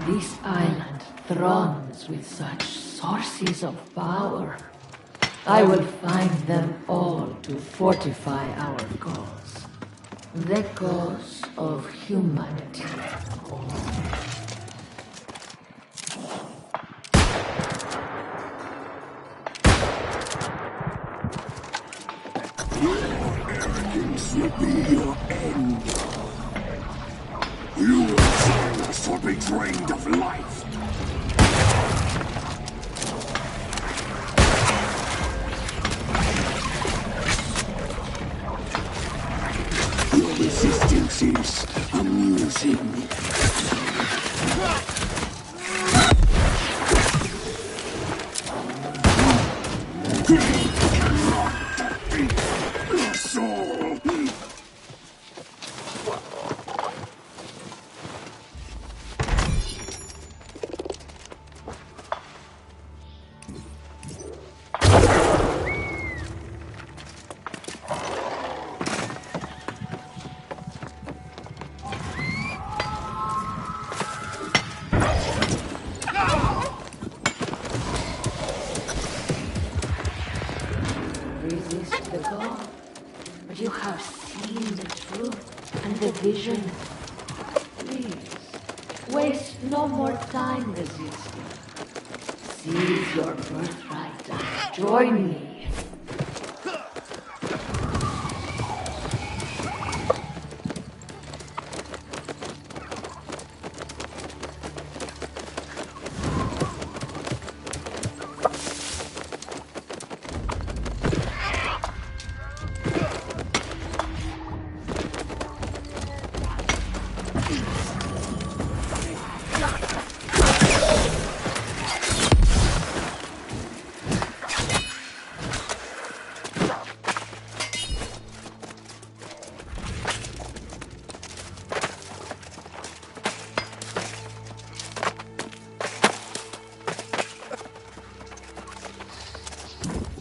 This island throngs with such sources of power. I will find them all to fortify our cause. The cause of humanity. Arrogance will be your end. You will join us or be drained of life. Your resistance is amusing. Greed cannot defeat your soul. Resist the god, but you have seen the truth and the vision. Please, waste no more time resisting. Seize your birthright and join me.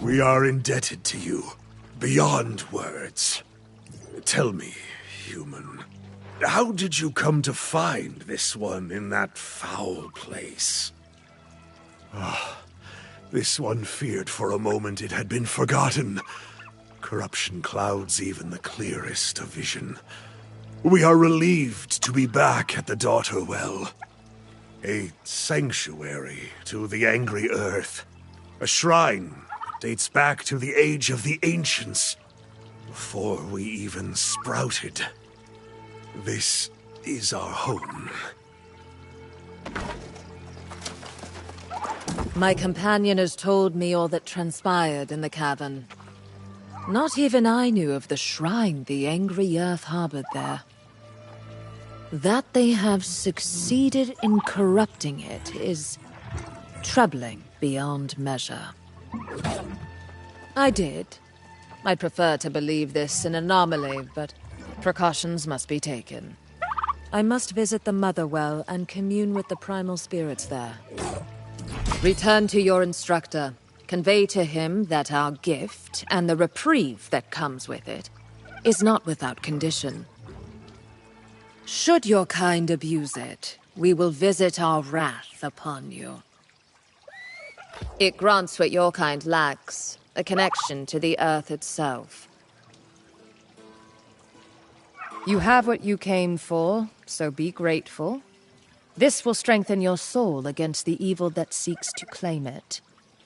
We are indebted to you, beyond words. Tell me, human, how did you come to find this one in that foul place? This one feared for a moment it had been forgotten. Corruption clouds even the clearest of vision. We are relieved to be back at the Daughter Well. A sanctuary to the angry earth. A shrine dates back to the age of the ancients, before we even sprouted. This is our home. My companion has told me all that transpired in the cavern. Not even I knew of the shrine the angry earth harbored there. That they have succeeded in corrupting it is troubling beyond measure. I'd prefer to believe this an anomaly, but precautions must be taken. I must visit the Mother Well and commune with the primal spirits there. Return to your instructor. Convey to him that our gift, and the reprieve that comes with it, is not without condition. Should your kind abuse it, we will visit our wrath upon you. It grants what your kind lacks, a connection to the earth itself. You have what you came for, so be grateful. This will strengthen your soul against the evil that seeks to claim it.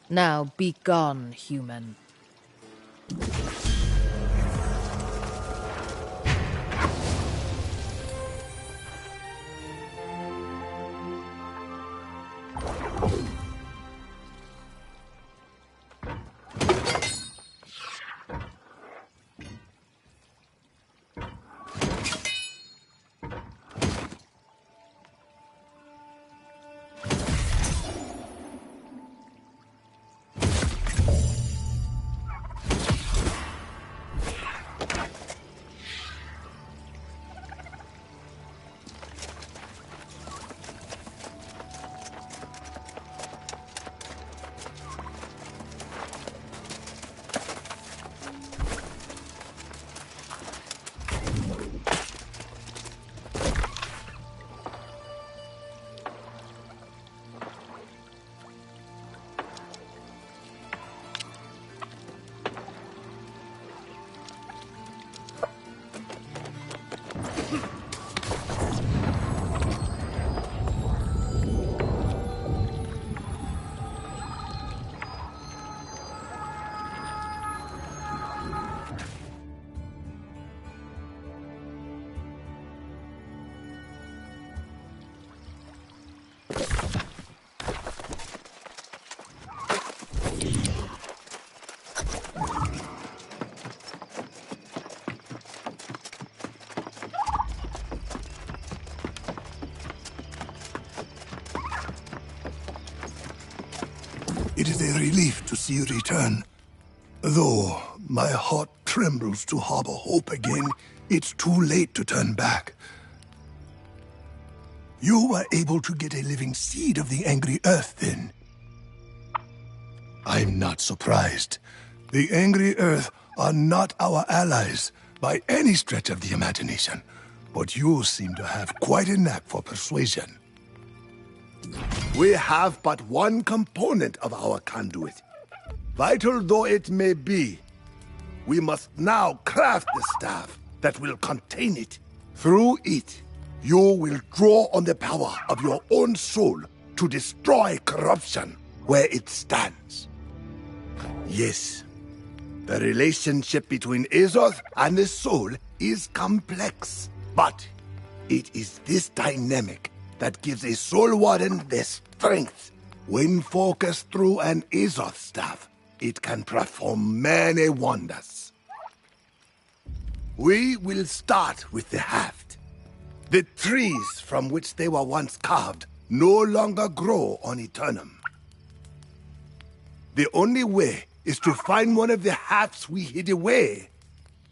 Now be gone, human. It is a relief to see you return. Though my heart trembles to harbor hope again, it's too late to turn back. You were able to get a living seed of the angry earth, then. I'm not surprised. The angry earth are not our allies by any stretch of the imagination, but you seem to have quite a knack for persuasion. We have but one component of our conduit. Vital though it may be, we must now craft the staff that will contain it. Through it, you will draw on the power of your own soul to destroy corruption where it stands. Yes, the relationship between Azoth and the soul is complex, but it is this dynamic that gives a soul warden their strength. When focused through an Azoth staff, it can perform many wonders. We will start with the haft. The trees from which they were once carved no longer grow on Aeternum. The only way is to find one of the hafts we hid away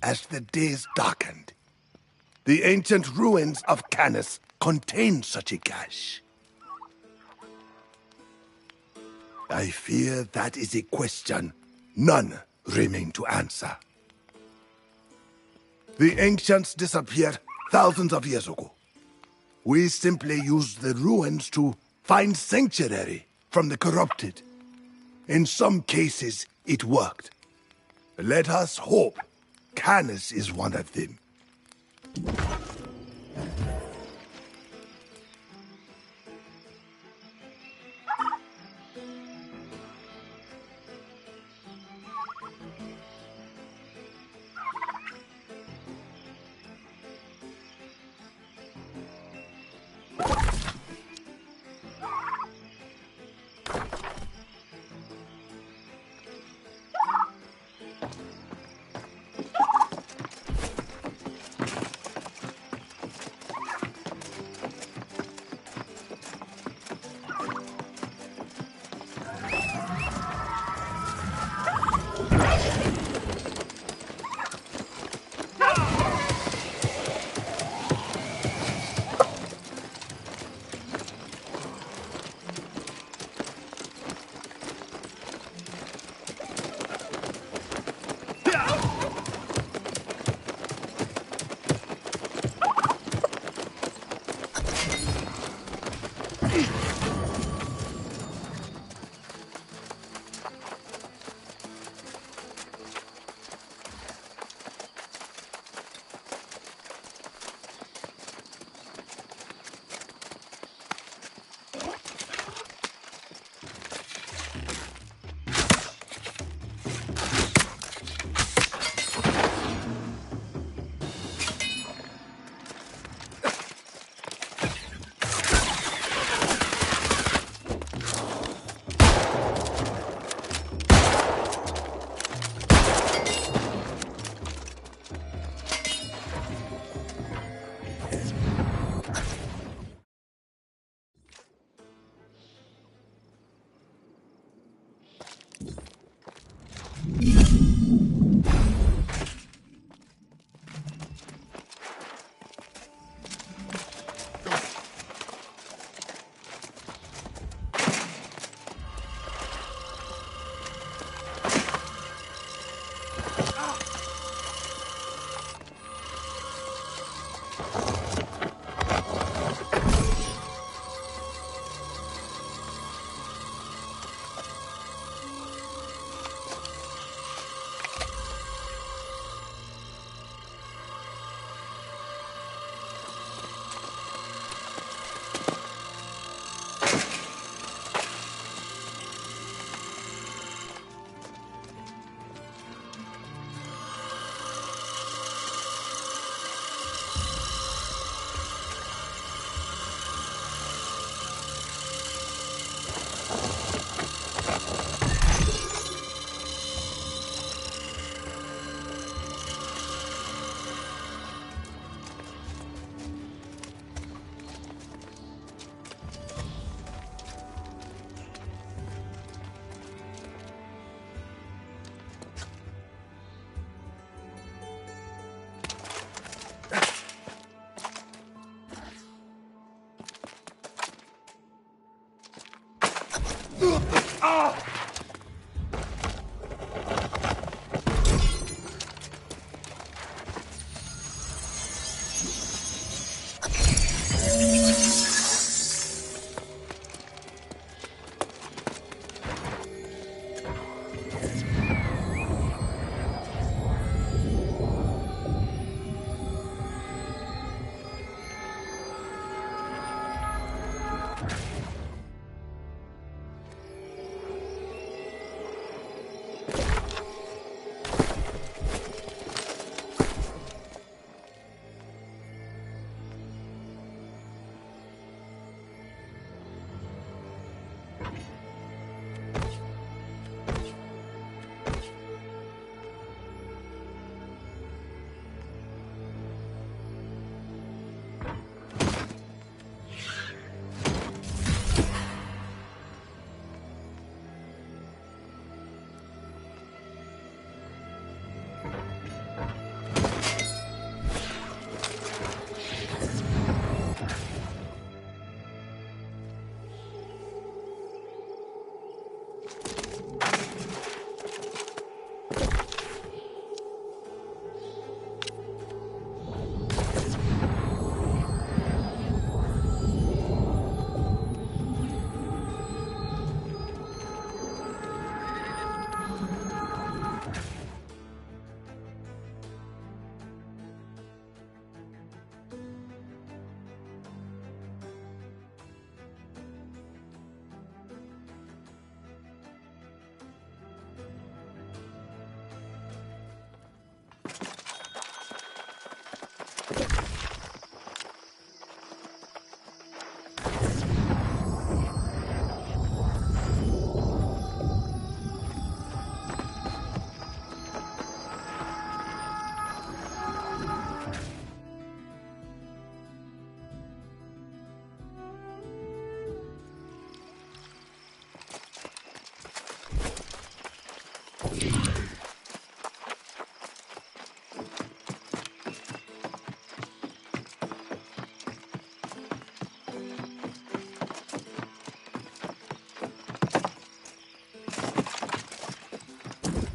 as the days darkened. The ancient ruins of Canis contain such a cache. I fear that is a question none remain to answer. The ancients disappeared thousands of years ago. We simply used the ruins to find sanctuary from the corrupted. In some cases, it worked. Let us hope Canis is one of them.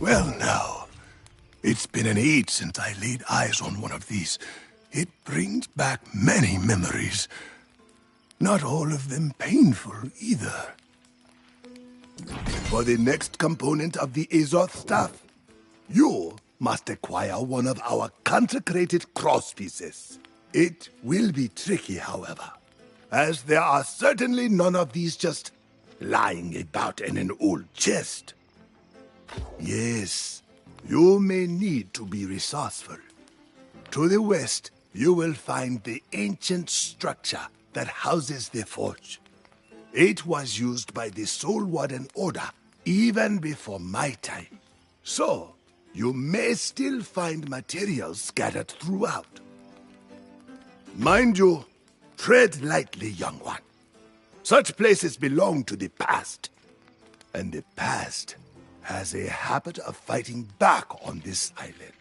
Well now, it's been an age since I laid eyes on one of these. It brings back many memories. Not all of them painful either. For the next component of the Azoth staff, you must acquire one of our consecrated crosspieces. It will be tricky, however, as there are certainly none of these just lying about in an old chest. Yes, you may need to be resourceful. To the west, you will find the ancient structure that houses the forge. It was used by the Soul Warden Order even before my time. So, you may still find materials scattered throughout. Mind you, tread lightly, young one. Such places belong to the past, and the past has a habit of fighting back on this island.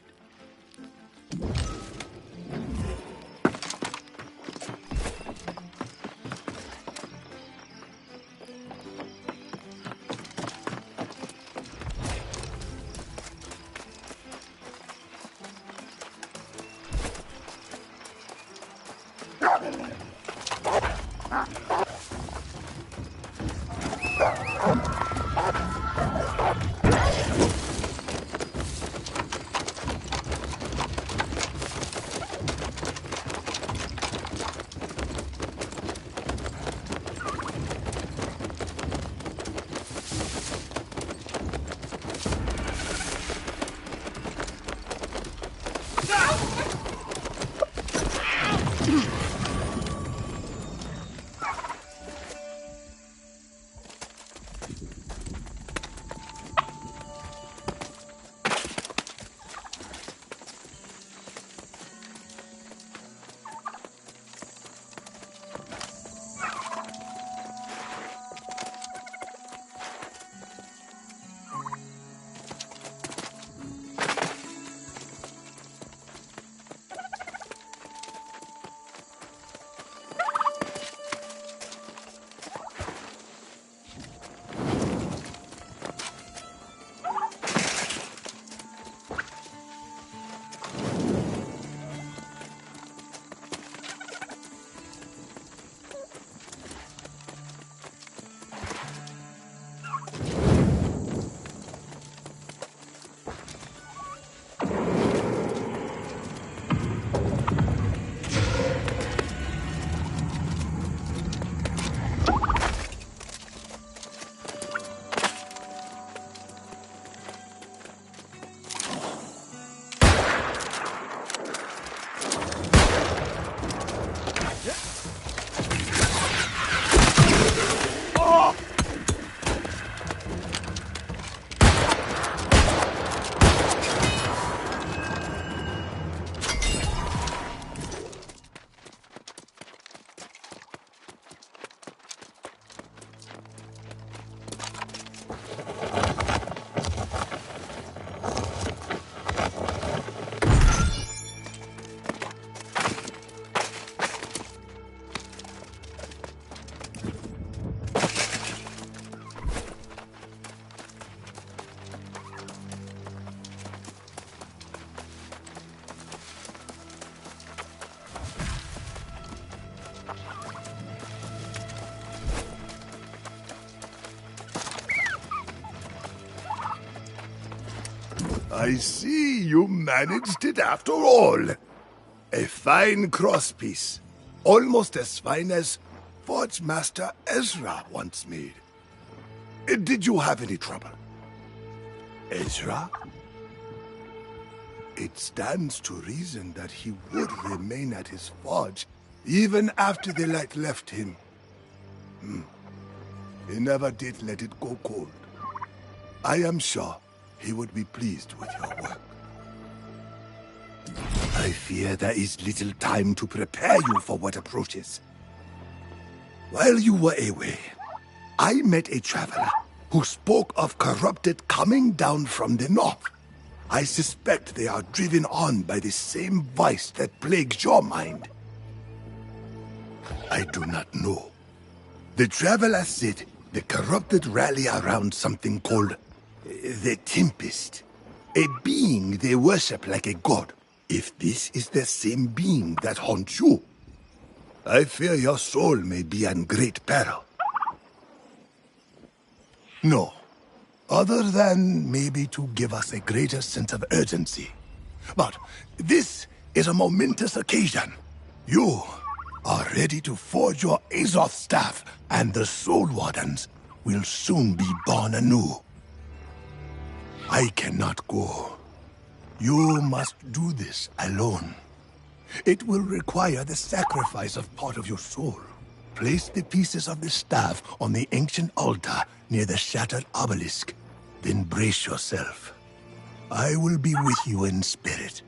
I see you managed it after all. A fine crosspiece. Almost as fine as Forge Master Ezra once made. Did you have any trouble? Ezra? It stands to reason that he would remain at his forge even after the light left him. He never did let it go cold. I am sure he would be pleased with your work. I fear there is little time to prepare you for what approaches. While you were away, I met a traveler who spoke of corrupted coming down from the north. I suspect they are driven on by the same vice that plagues your mind. I do not know. The traveler said the corrupted rally around something called the Tempest. A being they worship like a god. If this is the same being that haunts you, I fear your soul may be in great peril. No. Other than maybe to give us a greater sense of urgency. But this is a momentous occasion. You are ready to forge your Azoth staff, and the Soul Wardens will soon be born anew. I cannot go. You must do this alone. It will require the sacrifice of part of your soul. Place the pieces of the staff on the ancient altar near the shattered obelisk. Then brace yourself. I will be with you in spirit.